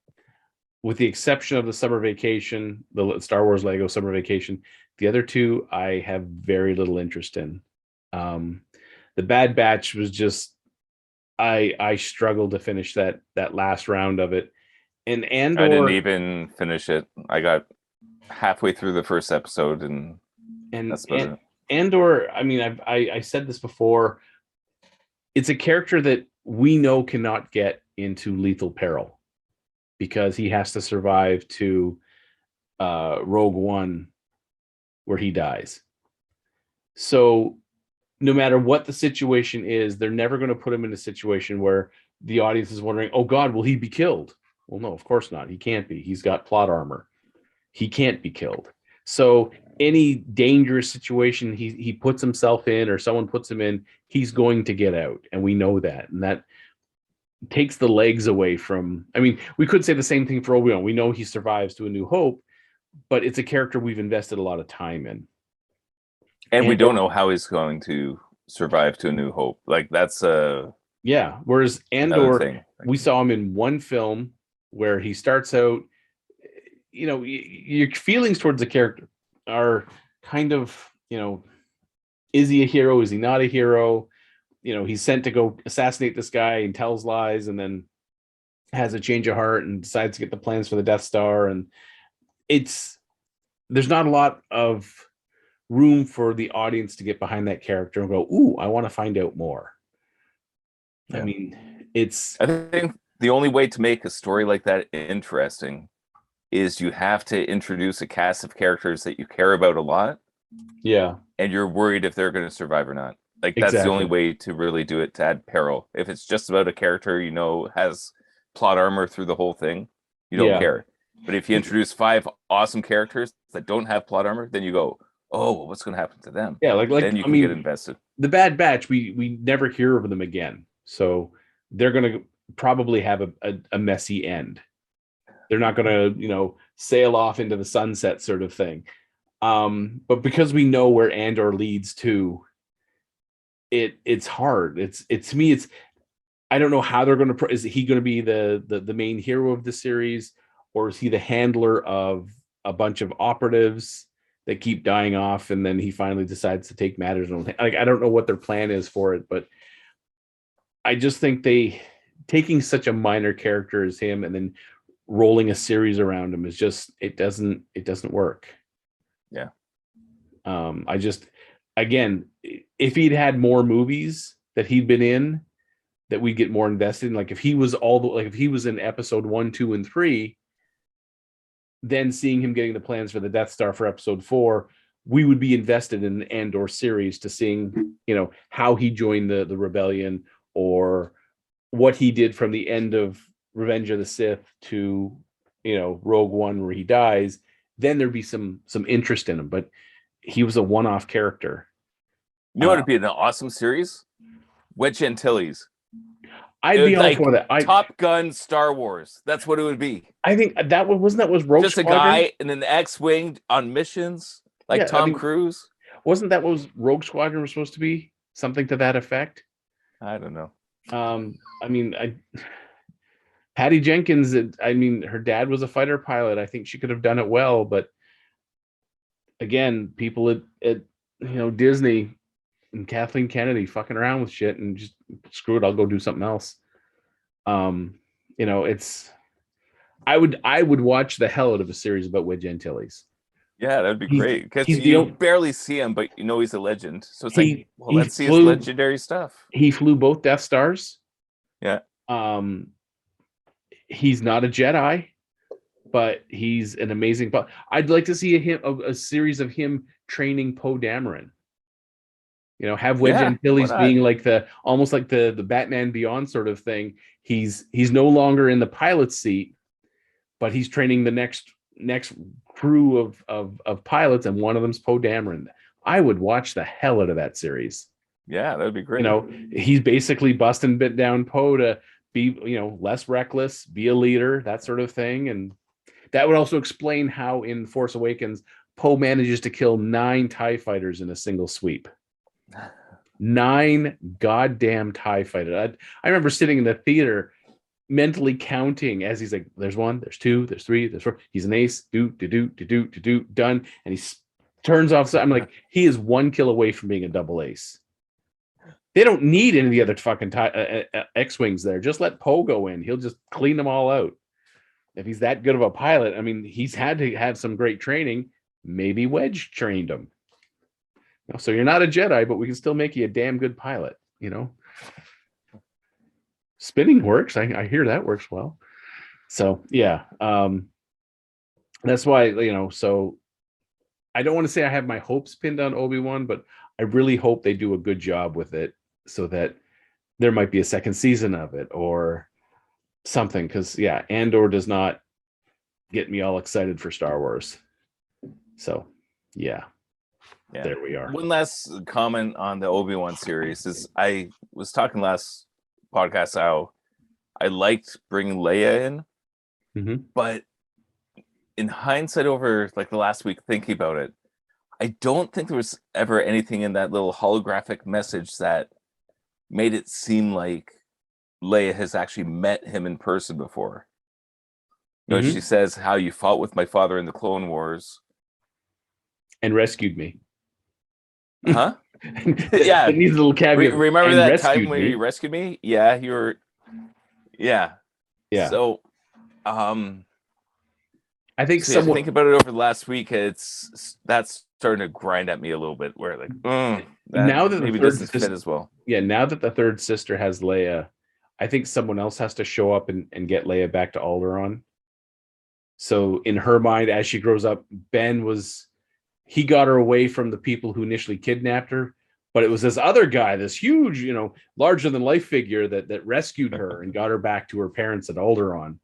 with the exception of the summer vacation, the Star Wars Lego summer vacation. The other two I have very little interest in. The Bad Batch was just, I struggled to finish that last round of it. And I didn't even finish it. I got halfway through the first episode, and that's about it. Andor, I mean, I said this before. It's a character that we know cannot get into lethal peril because he has to survive to Rogue One, where he dies. So no matter what the situation is, they're never going to put him in a situation where the audience is wondering, oh God, will he be killed? Well, no, of course not. He can't be. He's got plot armor. He can't be killed. So any dangerous situation he puts himself in, or someone puts him in, he's going to get out. And we know that. And that takes the legs away from, I mean, we could say the same thing for Obi-Wan. We know he survives to A New Hope, but it's a character we've invested a lot of time in. And we don't know how he's going to survive to A New Hope. Like, that's yeah. Whereas Andor, we saw him in one film where he starts out, you know, your feelings towards the character are kind of, you know, is he a hero? Is he not a hero? You know, he's sent to go assassinate this guy and tells lies, and then has a change of heart and decides to get the plans for the Death Star. And there's not a lot of room for the audience to get behind that character and go, ooh, I want to find out more. Yeah. I mean, I think the only way to make a story like that interesting is you have to introduce a cast of characters that you care about a lot. Yeah. And you're worried if they're going to survive or not. Like, that's the only way to really do it, to add peril. If it's just about a character, you know, has plot armor through the whole thing, you don't care. But if you introduce 5 awesome characters that don't have plot armor, then you go, oh, well, what's going to happen to them? Yeah, like then you can get invested. The Bad Batch, we never hear of them again. So they're going to probably have a messy end. They're not going to, you know, sail off into the sunset sort of thing. But because we know where Andor leads to, it's hard. It's to me, I don't know how they're going to. Is he going to be the main hero of the series, or is he the handler of a bunch of operatives that keep dying off, and then he finally decides to take matters in hand? Like, I don't know what their plan is for it, but I just think taking such a minor character as him and then rolling a series around him is just, it doesn't work. Yeah. Again, if he'd had more movies that he'd been in that we'd get more invested in, like if he was if he was in episode 1, 2, and 3, then seeing him getting the plans for the Death Star for episode 4, we would be invested in the Andor series to seeing, you know, how he joined the rebellion, or what he did from the end of Revenge of the Sith to, you know, Rogue One, where he dies. Then there'd be some interest in him, but he was a one-off character. You know what would be an awesome series? Wedge Antilles. I'd be all for that. Top Gun Star Wars. That's what it would be. I think that was Rogue just Squadron? A guy in an X-wing on missions, like Tom Cruise. Wasn't that what Rogue Squadron was supposed to be? Something to that effect? I don't know. I mean, Patty Jenkins, I mean, her dad was a fighter pilot. I think she could have done it well, but again, people at you know, Disney and Kathleen Kennedy fucking around with shit and just screw it, I'll go do something else. You know, I would watch the hell out of a series about Wedge Antilles. Yeah, that'd be great, because you barely see him, but you know he's a legend. So it's let's see his legendary stuff. He flew both Death Stars. Yeah. He's not a Jedi, but he's an amazing. I'd like to see a series of him training Poe Dameron. You know, have Wedge Antilles being like almost like the Batman Beyond sort of thing. He's no longer in the pilot's seat, but he's training the next crew of pilots, and one of them's Poe Dameron. I would watch the hell out of that series. Yeah, that would be great. You know, he's basically busting bit down Poe to be, you know, less reckless, be a leader, that sort of thing. And that would also explain how in Force Awakens, Poe manages to kill 9 TIE fighters in a single sweep. 9 goddamn TIE fighters. I remember sitting in the theater mentally counting as he's like, there's 1, there's 2, there's 3, there's 4. He's an ace. Done. And he turns off. I'm like, he is 1 kill away from being a double ace. They don't need any of the other fucking X-Wings there. Just let Poe go in. He'll just clean them all out. If he's that good of a pilot, I mean, he's had to have some great training. Maybe Wedge trained him. So you're not a Jedi, but we can still make you a damn good pilot, Spinning works. I hear that works well. So yeah, that's why, so I don't want to say I have my hopes pinned on Obi-Wan, but I really hope they do a good job with it so that there might be a second season of it or something. Because yeah, Andor does not get me all excited for Star Wars. So yeah. There we are. One last comment on the Obi-Wan series is I was talking last podcast how I liked bringing Leia in, but in hindsight over like the last week thinking about it, I don't think there was ever anything in that little holographic message that made it seem like Leia has actually met him in person before. She says how you fought with my father in the Clone Wars and rescued me. Huh? Yeah. It needs a little caveat. Remember that time when you rescued me? Yeah, you were. Yeah. Yeah. So, I think think about it over the last week. That's starting to grind at me a little bit. Where like, now that maybe the third doesn't fit as well. Yeah. Now that the third sister has Leia, I think someone else has to show up and get Leia back to Alderaan. So in her mind, as she grows up, he got her away from the people who initially kidnapped her, but it was this other guy, this huge, larger than life figure that rescued her and got her back to her parents at Alderaan.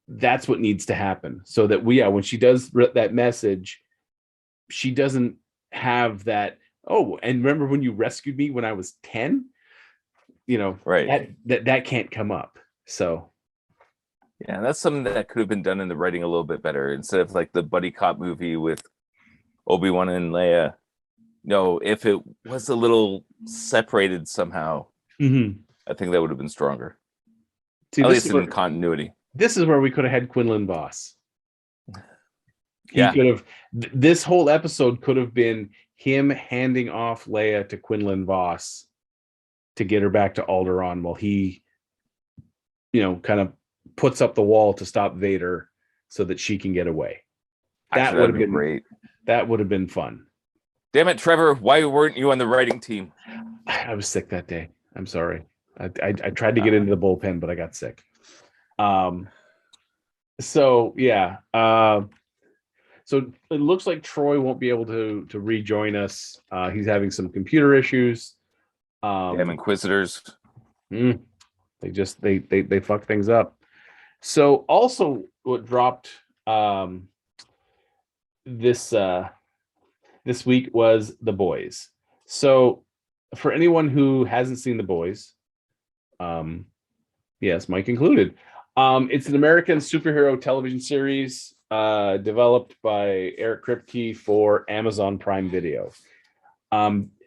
That's what needs to happen so that when she does that message, she doesn't have that. Oh, and remember when you rescued me when I was 10? Right. That can't come up. So. Yeah, that's something that could have been done in the writing a little bit better instead of like the buddy cop movie with Obi-Wan and Leia. No, if it was a little separated somehow, I think that would have been stronger. See, at least in continuity. This is where we could have had Quinlan Vos. He could have. This whole episode could have been him handing off Leia to Quinlan Vos to get her back to Alderaan while he, kind of puts up the wall to stop Vader so that she can get away. That would have been great. That would have been fun. Damn it, Trevor! Why weren't you on the writing team? I was sick that day. I'm sorry. I tried to get into the bullpen, but I got sick. So yeah. So it looks like Troy won't be able to rejoin us. He's having some computer issues. Damn Inquisitors. They fuck things up. So also what dropped this week was The Boys. So for anyone who hasn't seen The Boys, yes, Mike included, it's an American superhero television series developed by Eric Kripke for Amazon Prime Video.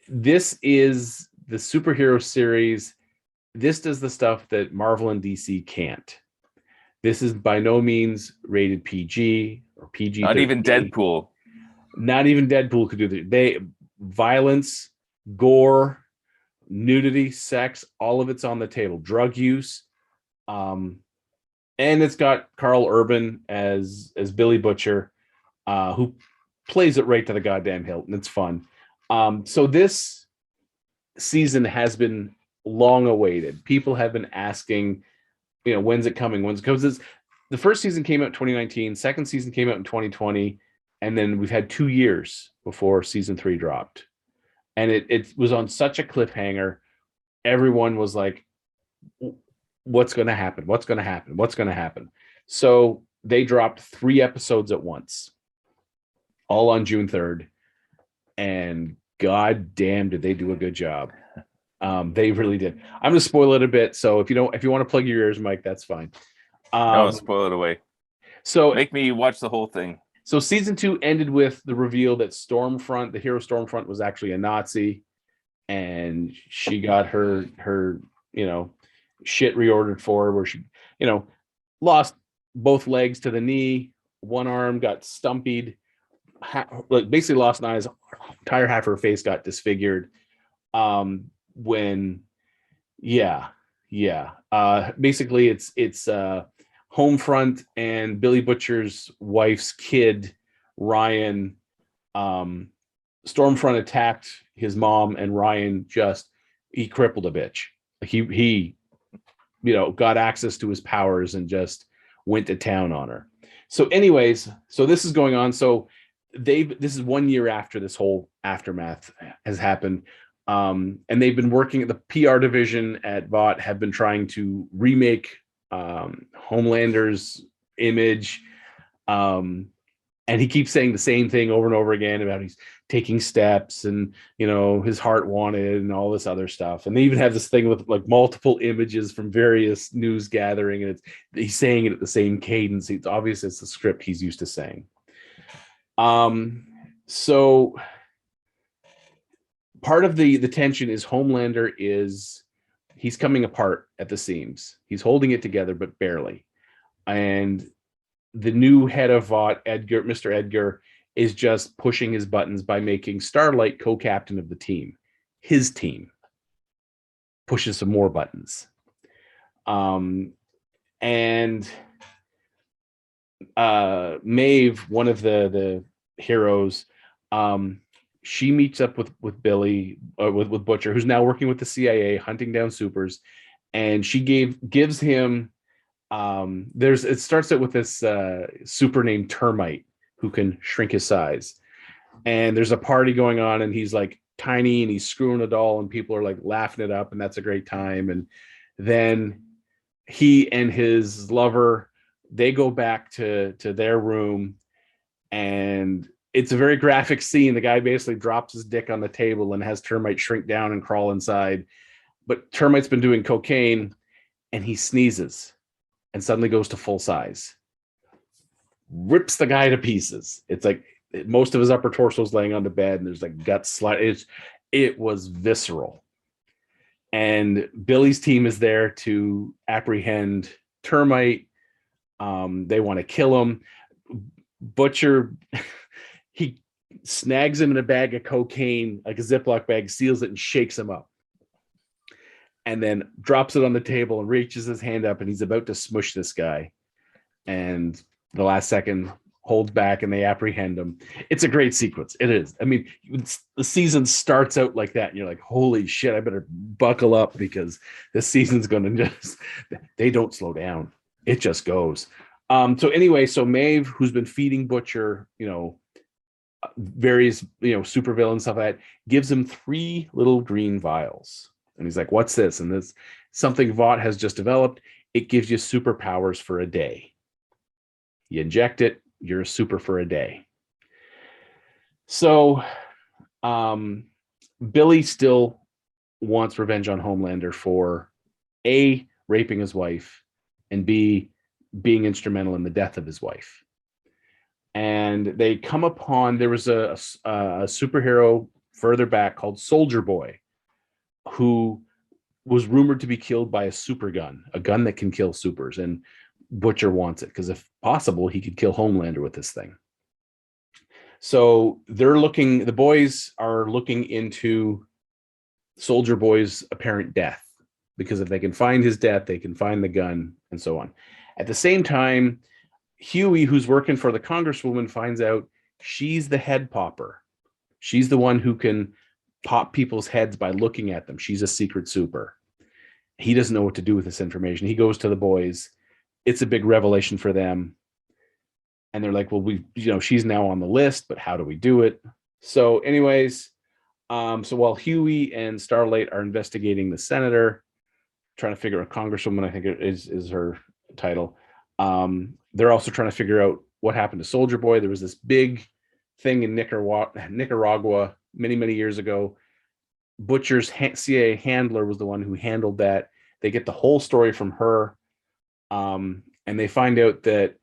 This is the superhero series. This does the stuff that Marvel and DC can't. This is by no means rated PG or PG. Not even Deadpool. Not even Deadpool could do that. Violence, gore, nudity, sex, all of it's on the table. Drug use. And it's got Carl Urban as Billy Butcher, who plays it right to the goddamn hilt, and it's fun. So this season has been long awaited. People have been asking, when's it coming? Because the first season came out in 2019, second season came out in 2020, and then we've had 2 years before season 3 dropped. And it was on such a cliffhanger. Everyone was like, what's going to happen? What's going to happen? What's going to happen? So they dropped 3 episodes at once, all on June 3rd. And god damn, did they do a good job. They really did. I'm going to spoil it a bit. So if you want to plug your ears, Mike, that's fine. No, spoil it away. So make me watch the whole thing. So season 2 ended with the reveal that Stormfront, the hero Stormfront, was actually a Nazi. and she got her shit reordered for her, where she lost both legs to the knee, one arm got stumpied, basically lost an eye, entire half of her face got disfigured. Basically it's Homefront and Billy Butcher's wife's kid, Ryan. Stormfront attacked his mom, and Ryan he crippled a bitch. He got access to his powers and just went to town on her. So anyways, so this is going on. So this is 1 year after this whole aftermath has happened. And they've been working at the PR division at Vought, have been trying to remake Homelander's image. And he keeps saying the same thing over and over again about he's taking steps and, his heart wanted and all this other stuff. And they even have this thing with like multiple images from various news gathering, and he's saying it at the same cadence. It's obvious it's the script he's used to saying. So part of the tension is Homelander he's coming apart at the seams. He's holding it together, but barely. And the new head of Vought, Mr. Edgar, is just pushing his buttons by making Starlight co-captain of the team. His team pushes some more buttons. And Maeve, one of the heroes, she meets up with Billy, with Butcher, who's now working with the CIA, hunting down supers, and she gives him. It starts out with this super named Termite who can shrink his size, and there's a party going on, and he's like tiny and he's screwing a doll, and people are like laughing it up, and that's a great time. And then he and his lover, they go back to their room, and it's a very graphic scene. The guy basically drops his dick on the table and has Termite shrink down and crawl inside, but Termite's been doing cocaine, and he sneezes and suddenly goes to full size, rips the guy to pieces. It's like most of his upper torso is laying on the bed, and there's like guts sliding. It was visceral. And Billy's team is there to apprehend Termite. They want to kill him. Butcher, he snags him in a bag of cocaine, like a Ziploc bag, seals it, and shakes him up. And then drops it on the table and reaches his hand up, and he's about to smush this guy. And the last second holds back, and they apprehend him. It's a great sequence. It is. I mean, the season starts out like that, and you're like, holy shit, I better buckle up, because this season's going to they don't slow down. It just goes. So anyway, so Maeve, who's been feeding Butcher, various, supervillain stuff like that, gives him 3 little green vials. And he's like, what's this? And this something Vought has just developed. It gives you superpowers for a day. You inject it, you're a super for a day. So Billy still wants revenge on Homelander for A, raping his wife, and B, being instrumental in the death of his wife. And they come upon, there was a superhero further back called Soldier Boy, who was rumored to be killed by a super gun, a gun that can kill supers, and Butcher wants it because if possible, he could kill Homelander with this thing. So the boys are looking into Soldier Boy's apparent death, because if they can find his death, they can find the gun, and so on. At the same time, Huey, who's working for the Congresswoman, finds out she's the head popper. She's the one who can pop people's heads by looking at them. She's a secret super. He doesn't know what to do with this information. He goes to the boys. It's a big revelation for them. And they're like, well, she's now on the list, but how do we do it? So anyways, so while Huey and Starlight are investigating the senator, trying to figure out Congresswoman, I think it is her title. They're also trying to figure out what happened to Soldier Boy. There was this big thing in Nicaragua many years ago. Butcher's CIA handler was the one who handled that. They get the whole story from her, and they find out that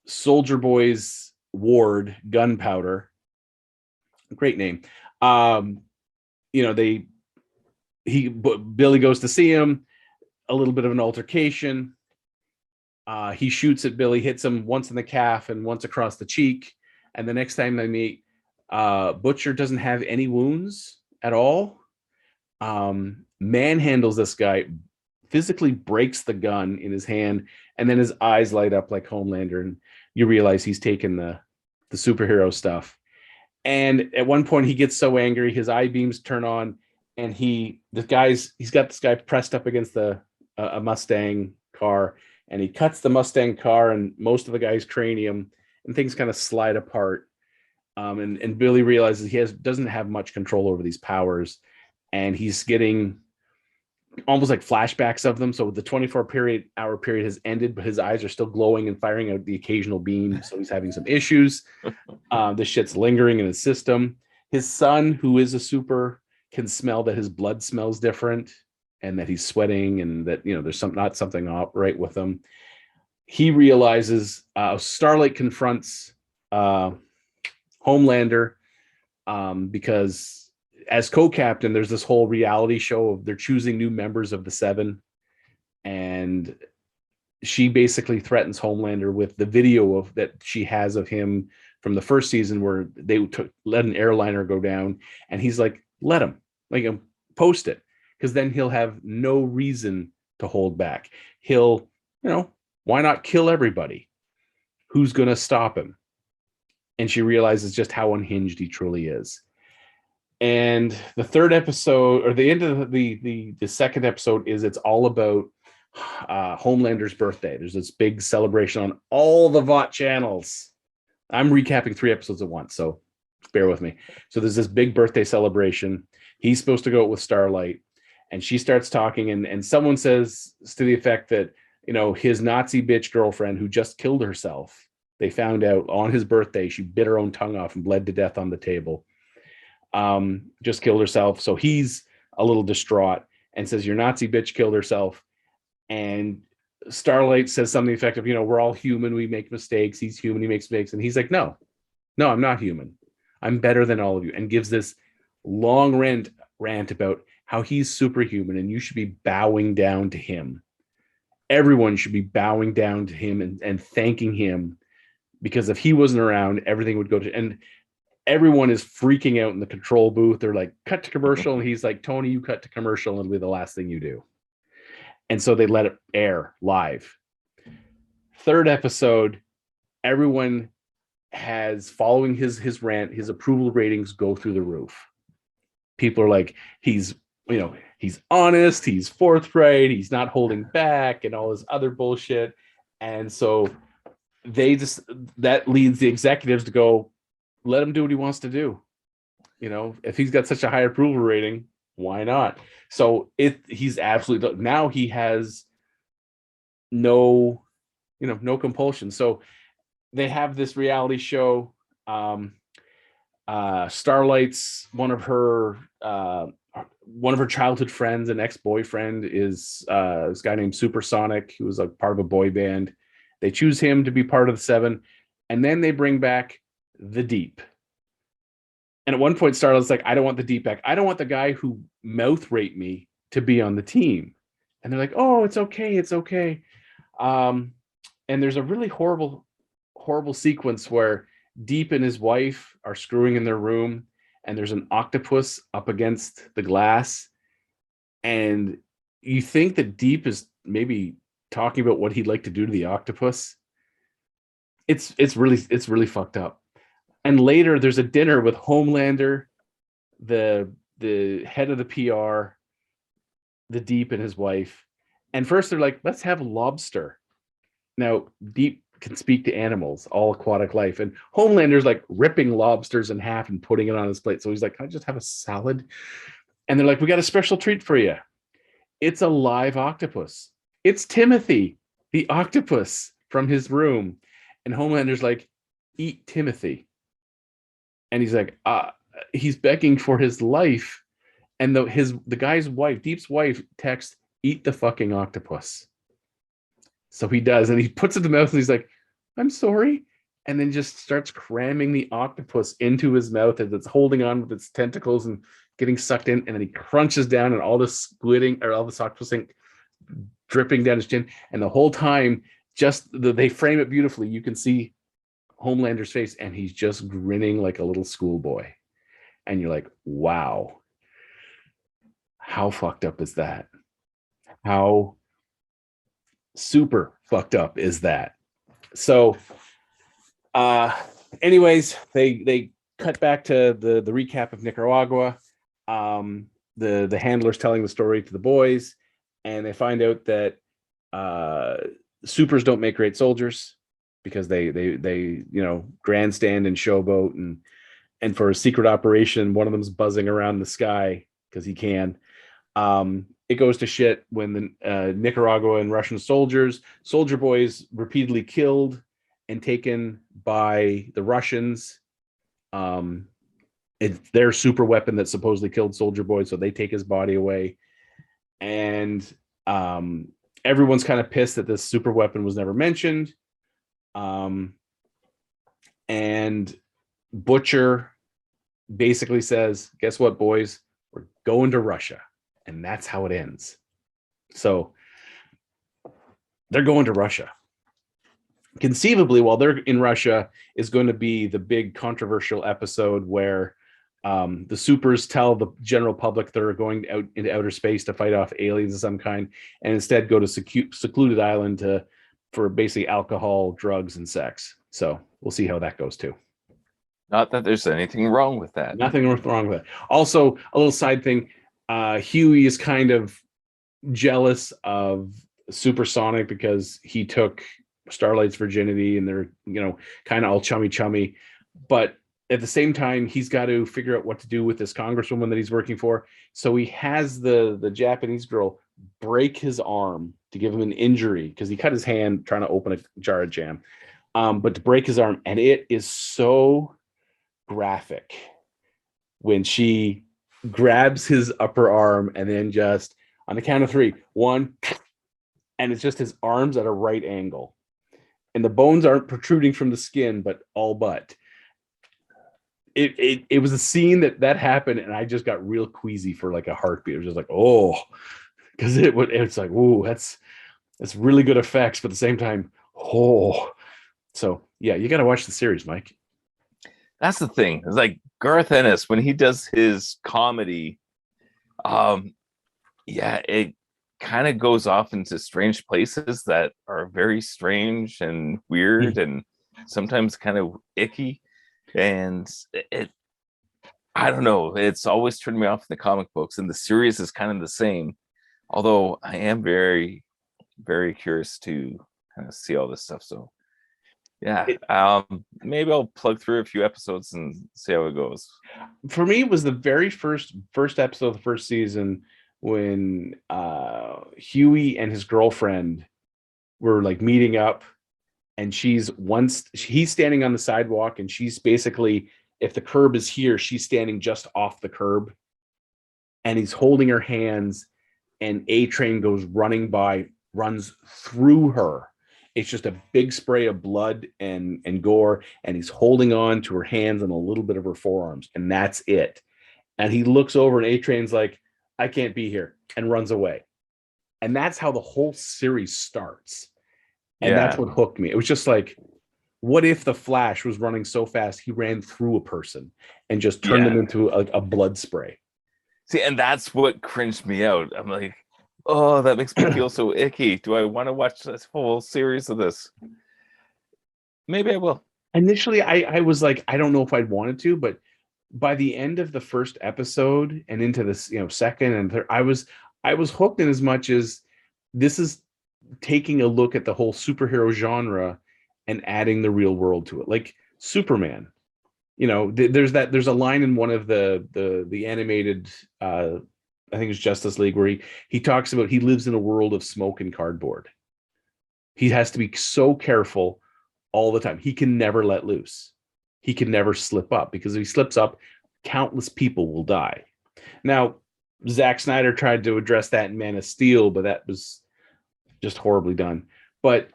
Soldier Boy's ward, Gunpowder, great name, they Billy goes to see him. A little bit of an altercation. He shoots at Billy, hits him once in the calf and once across the cheek. And the next time they meet, Butcher doesn't have any wounds at all. Manhandles this guy, physically breaks the gun in his hand, and then his eyes light up like Homelander, and you realize he's taken the superhero stuff. And at one point he gets so angry, his eye beams turn on, and he's got this guy pressed up against a Mustang car, and he cuts the Mustang car and most of the guy's cranium, and things kind of slide apart. And Billy realizes he doesn't have much control over these powers, and he's getting almost like flashbacks of them. So the 24-hour period has ended, but his eyes are still glowing and firing out the occasional beam. So he's having some issues. This shit's lingering in his system. His son, who is a super, can smell that his blood smells different and that he's sweating and that, there's not something right with him. He realizes Starlight confronts Homelander because as co-captain, there's this whole reality show of they're choosing new members of the Seven, and she basically threatens Homelander with the video that she has of him from the first season where they let an airliner go down, and he's like, let him, post it, because then he'll have no reason to hold back. He'll, why not kill everybody? Who's going to stop him? And she realizes just how unhinged he truly is. And the third episode, or the end of the second episode, is it's all about Homelander's birthday. There's this big celebration on all the VOT channels. I'm recapping 3 episodes at once, so bear with me. So there's this big birthday celebration. He's supposed to go out with Starlight, and she starts talking, and someone says to the effect that, his Nazi bitch girlfriend who just killed herself, they found out on his birthday, she bit her own tongue off and bled to death on the table. Just killed herself. So he's a little distraught and says, your Nazi bitch killed herself. And Starlight says something effective, we're all human, we make mistakes. He's human, he makes mistakes. And he's like, no, I'm not human. I'm better than all of you. And gives this long rant about how he's superhuman and you should be bowing down to him. Everyone should be bowing down to him and thanking him, because if he wasn't around, everything would go to, and everyone is freaking out in the control booth. They're like, cut to commercial. And he's like, Tony, you cut to commercial and it'll be the last thing you do. And so they let it air live. Third episode, everyone has, following his rant, his approval ratings go through the roof. People are like, he's honest, he's forthright, he's not holding back, and all this other bullshit. And so that leads the executives to go, let him do what he wants to do. If he's got such a high approval rating, why not? So he's absolutely, now he has no compulsion. So they have this reality show. Starlight's one of her childhood friends, an ex-boyfriend, is this guy named Supersonic, who was a part of a boy band. They choose him to be part of the Seven, and then they bring back the Deep. And at one point, Starlight's like, I don't want the Deep back. I don't want the guy who mouth raped me to be on the team. And they're like, oh, it's okay. It's okay. And there's a really horrible sequence where Deep and his wife are screwing in their room, and there's an octopus up against the glass. And you think that Deep is maybe talking about what he'd like to do to the octopus. It's really fucked up. And later there's a dinner with Homelander, the head of the PR, the Deep and his wife. And first they're like, let's have lobster. Now, Deep can speak to animals, all aquatic life. And Homelander's like ripping lobsters in half and putting it on his plate. So he's like, can I just have a salad? And they're like, we got a special treat for you. It's a live octopus. It's Timothy, the octopus from his room. And Homelander's like, eat Timothy. And he's like, he's begging for his life. And the guy's wife, Deep's wife, texts, eat the fucking octopus. So he does, and he puts it in the mouth, and he's like, I'm sorry. and then just starts cramming the octopus into his mouth as it's holding on with its tentacles and getting sucked in, and then he crunches down and all this squidding or all this octopus ink dripping down his chin. And the whole time, they frame it beautifully. You can see Homelander's face, and he's just grinning like a little schoolboy. And you're like, wow, how fucked up is that? How super fucked up is that? So anyways, they cut back to the recap of Nicaragua. The handler's telling the story to the boys, and they find out that supers don't make great soldiers because they grandstand and showboat, and for a secret operation, one of them's buzzing around the sky because he can. It goes to shit when the Nicaraguan Russian soldier boys repeatedly killed and taken by the Russians. It's their super weapon that supposedly killed Soldier Boy, so they take his body away. And everyone's kind of pissed that this super weapon was never mentioned. And Butcher basically says, guess what, boys? We're going to Russia. And that's how it ends. So they're going to Russia. Conceivably, while they're in Russia, is going to be the big controversial episode where the supers tell the general public they're going out into outer space to fight off aliens of some kind, and instead go to secluded island for basically alcohol, drugs, and sex. So we'll see how that goes too. Not that there's anything wrong with that. Nothing wrong with that. Also, a little side thing, Huey is kind of jealous of Supersonic because he took Starlight's virginity, and they're kind of all chummy, but at the same time he's got to figure out what to do with this congresswoman that he's working for. So he has the Japanese girl break his arm to give him an injury because he cut his hand trying to open a jar of jam, but to break his arm. And it is so graphic when she grabs his upper arm and then just on the count of 3, 1, and it's just his arms at a right angle. And the bones aren't protruding from the skin, but all but. It was a scene that happened, and I just got real queasy for like a heartbeat. It was just like, oh, because it's like, oh, that's really good effects, but at the same time, oh. So yeah, you got to watch the series, Mike. That's the thing. It's like Garth Ennis when he does his comedy. It kind of goes off into strange places that are very strange and weird and sometimes kind of icky. And I don't know, it's always turned me off in the comic books, and the series is kind of the same. Although I am very, very curious to kind of see all this stuff. So yeah, maybe I'll plug through a few episodes and see how it goes. For me, it was the very first episode of the first season when Huey and his girlfriend were like meeting up, and he's standing on the sidewalk, and she's basically, if the curb is here, she's standing just off the curb, and he's holding her hands, and A Train goes running by, runs through her. It's just a big spray of blood and gore, and he's holding on to her hands and a little bit of her forearms, and that's it. And he looks over, and A Train's like, I can't be here, and runs away. And that's how the whole series starts. And that's what hooked me. It was just like, what if the Flash was running so fast he ran through a person and just turned them into a blood spray? See, and that's what cringed me out. I'm like, oh, that makes me feel so icky. Do I want to watch this whole series of this? Maybe I will. Initially, I was like, I don't know if I'd wanted to, but by the end of the first episode and into this, second and third, I was hooked in as much as this is taking a look at the whole superhero genre and adding the real world to it. Like Superman, there's a line in one of the animated, I think it's Justice League, where he talks about he lives in a world of smoke and cardboard. He has to be so careful all the time. He can never let loose. He can never slip up, because if he slips up, countless people will die. Now, Zack Snyder tried to address that in Man of Steel, but that was just horribly done. But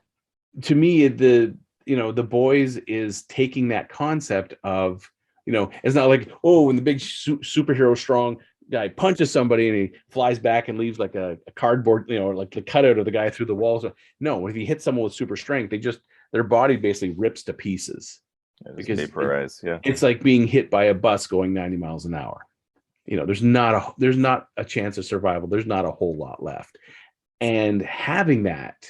to me, The Boys is taking that concept of, it's not like, oh, when the big superhero strong guy punches somebody and he flies back and leaves like a cardboard, like the cutout of the guy through the walls. No, if you hit someone with super strength, their body basically rips to pieces. Because vaporized, it's like being hit by a bus going 90 miles an hour. There's not a chance of survival. There's not a whole lot left. And having that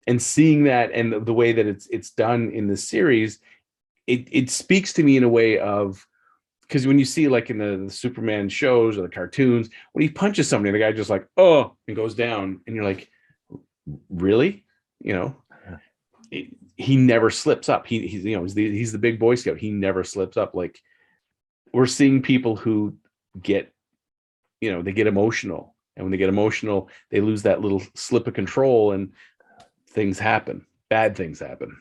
and seeing that and the way that it's done in the series, it speaks to me in a way of, because when you see like in the Superman shows or the cartoons, when he punches somebody, the guy just like, oh, and goes down, and you're like, really? He never slips up. He's the big Boy Scout. He never slips up. Like, we're seeing people who get, they get emotional, and when they get emotional, they lose that little slip of control, and things happen. Bad things happen.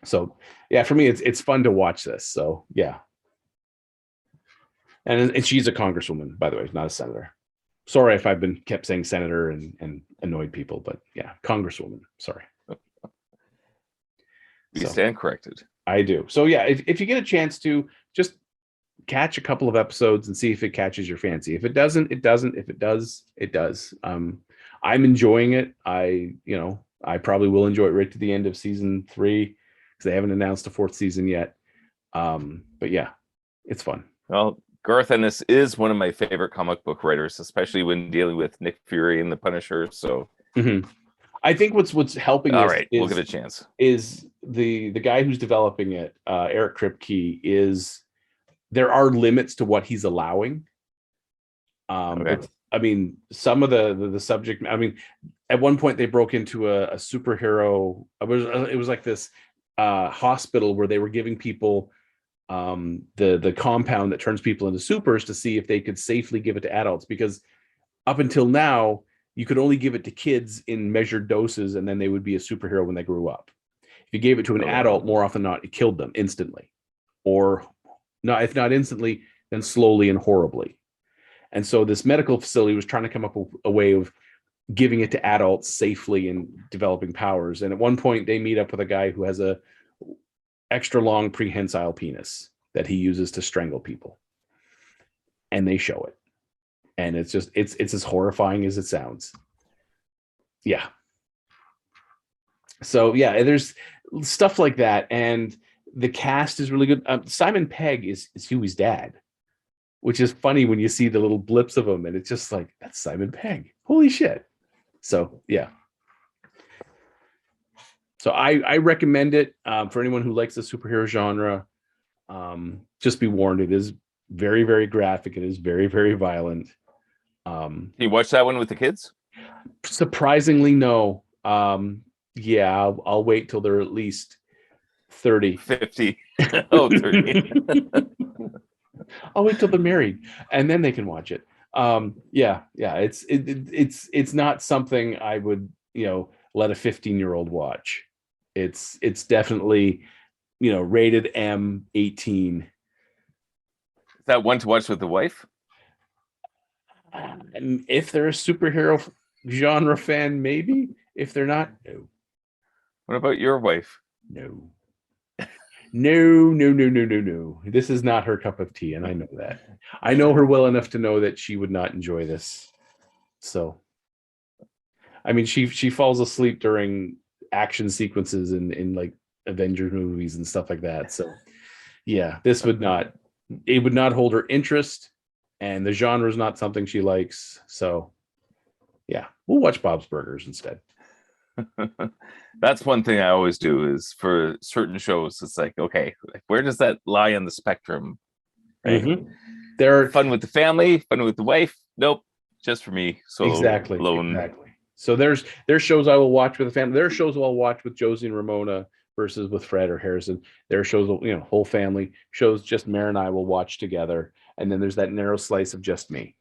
So yeah, for me, it's fun to watch this. So yeah. And she's a congresswoman, by the way, not a senator. Sorry if I've been kept saying senator and annoyed people, but yeah, congresswoman. Sorry. You stand corrected. I do. So yeah, if you get a chance to just catch a couple of episodes and see if it catches your fancy. If it doesn't, it doesn't. If it does, it does. I'm enjoying it. I probably will enjoy it right to the end of season 3 because they haven't announced a 4th season yet. But yeah, it's fun. Well, Garth Ennis is one of my favorite comic book writers, especially when dealing with Nick Fury and the Punisher. So I think what's helping all right, we'll give it a chance. Is the guy who's developing it, Eric Kripke, is there are limits to what he's allowing. Okay. I mean, some of the subject. I mean, at one point they broke into a superhero. It was like this hospital where they were giving people the compound that turns people into supers to see if they could safely give it to adults, because up until now you could only give it to kids in measured doses, and then they would be a superhero when they grew up. If you gave it to an adult, more often than not, it killed them instantly, or not. If not instantly, then slowly and horribly. And so this medical facility was trying to come up with a way of giving it to adults safely and developing powers. And at one point they meet up with a guy who has a extra long prehensile penis that he uses to strangle people. And they show it. And it's as horrifying as it sounds. Yeah. So yeah, there's stuff like that. And the cast is really good. Simon Pegg is Huey's dad, which is funny when you see the little blips of him, and it's just like, that's Simon Pegg. Holy shit. So yeah. So I recommend it for anyone who likes the superhero genre. Just be warned, it is very, very graphic. It is very, very violent. You watch that one with the kids? Surprisingly, no. Yeah, I'll wait till they're at least 30. 50. Oh, 30. I'll wait till they're married, and then they can watch it. Yeah. It's not something I would, let a 15-year-old watch. It's definitely, rated M 18. Is that one to watch with the wife? And if they're a superhero genre fan, maybe. If they're not, no. What about your wife? No. No. This is not her cup of tea, and I know that. I know her well enough to know that she would not enjoy this. So, I mean, she falls asleep during action sequences in like Avengers movies and stuff like that. So, yeah, it would not hold her interest, and the genre is not something she likes. So, yeah, we'll watch Bob's Burgers instead. That's one thing I always do is for certain shows. It's like, okay, where does that lie on the spectrum? Right? Mm-hmm. They're fun with the family, fun with the wife. Nope, just for me. So exactly. Alone. So there's shows I will watch with the family. There are shows I'll watch with Josie and Ramona versus with Fred or Harrison. There are shows, whole family shows just Mare and I will watch together. And then there's that narrow slice of just me.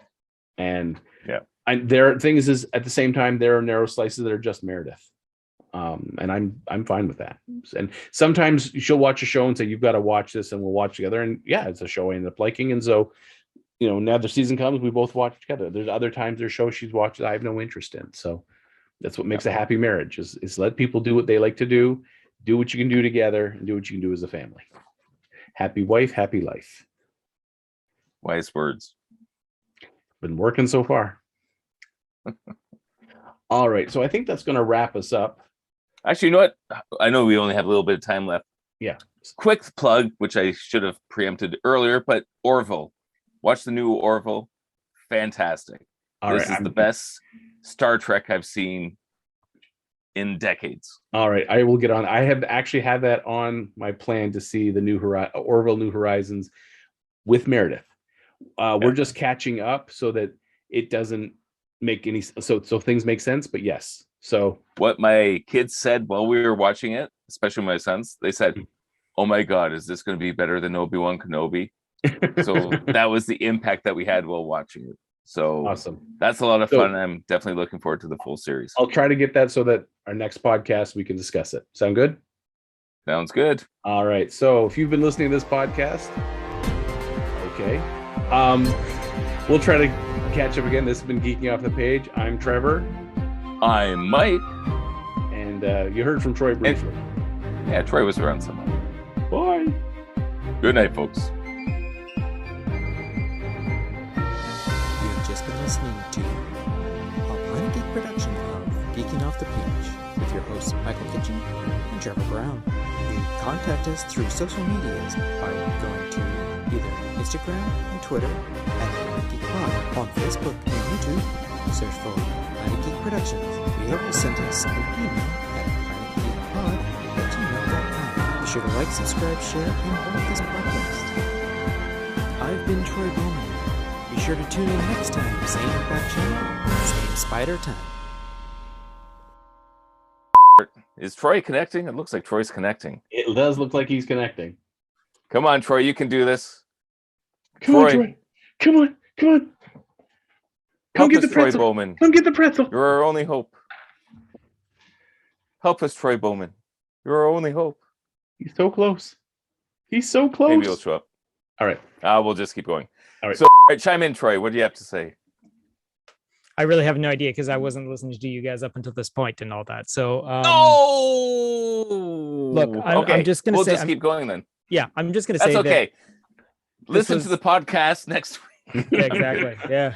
And yeah, there thing is at the same time there are narrow slices that are just Meredith. And I'm fine with that. And sometimes she'll watch a show and say, you've got to watch this, and we'll watch together. And yeah, it's a show I end up liking. And so, now the season comes, we both watch together. There's other times there's shows she's watched that I have no interest in. So that's what makes a happy marriage is let people do what they like to do. do what you can do together and do what you can do as a family. Happy wife, happy life. Wise words. Been working so far. All right. So I think that's going to wrap us up. Actually, you know what? I know we only have a little bit of time left. Yeah. Quick plug, which I should have preempted earlier, but Orville. Watch the new Orville. Fantastic. This is the best Star Trek I've seen in decades. All right. I will get on. I have actually had that on my plan to see the new Orville New Horizons with Meredith. We're just catching up so that it doesn't make any so things make sense, but yes. So what my kids said while we were watching it, especially my sons, they said, "Oh my God, is this going to be better than Obi-Wan Kenobi?" So that was the impact that we had while watching it. So awesome. That's a lot of fun. I'm definitely looking forward to the full series. I'll try to get that so that our next podcast we can discuss it. Sound good? Sounds good. All right. So if you've been listening to this podcast, okay. We'll try to catch up again. This has been Geeking Off the Page. I'm Trevor. I'm Mike. And you heard from Troy briefly. Yeah, Troy was around somewhere. Bye. Good night, folks. You've just been listening to a Planet Geek production of Geeking Off the Page with your hosts Michael Kitchen and Trevor Brown. Contact us through social medias by going to either Instagram and Twitter at Planet Geek Pod, on Facebook and YouTube. Search for Planet Geek Productions. You will send us an email at planetgeekpod@gmail.com. Be sure to like, subscribe, share, and vote this podcast. I've been Troy Bowman. Be sure to tune in next time, same back channel, same spider time. Is Troy connecting? It looks like Troy's connecting. It does look like he's connecting. Come on, Troy, you can do this. Come on, Troy. Come on. Come get the pretzel. Troy Bowman. Come get the pretzel. You're our only hope. Help us, Troy Bowman. You're our only hope. He's so close. He's so close. Maybe he'll show up. All right. We'll just keep going. All right. So, chime in, Troy. What do you have to say? I really have no idea because I wasn't listening to you guys up until this point and all that. So, look, I'm just going to say. We'll just keep going then. Yeah, I'm just going to say that's okay. that Listen to the podcast next week. Yeah, exactly. Yeah.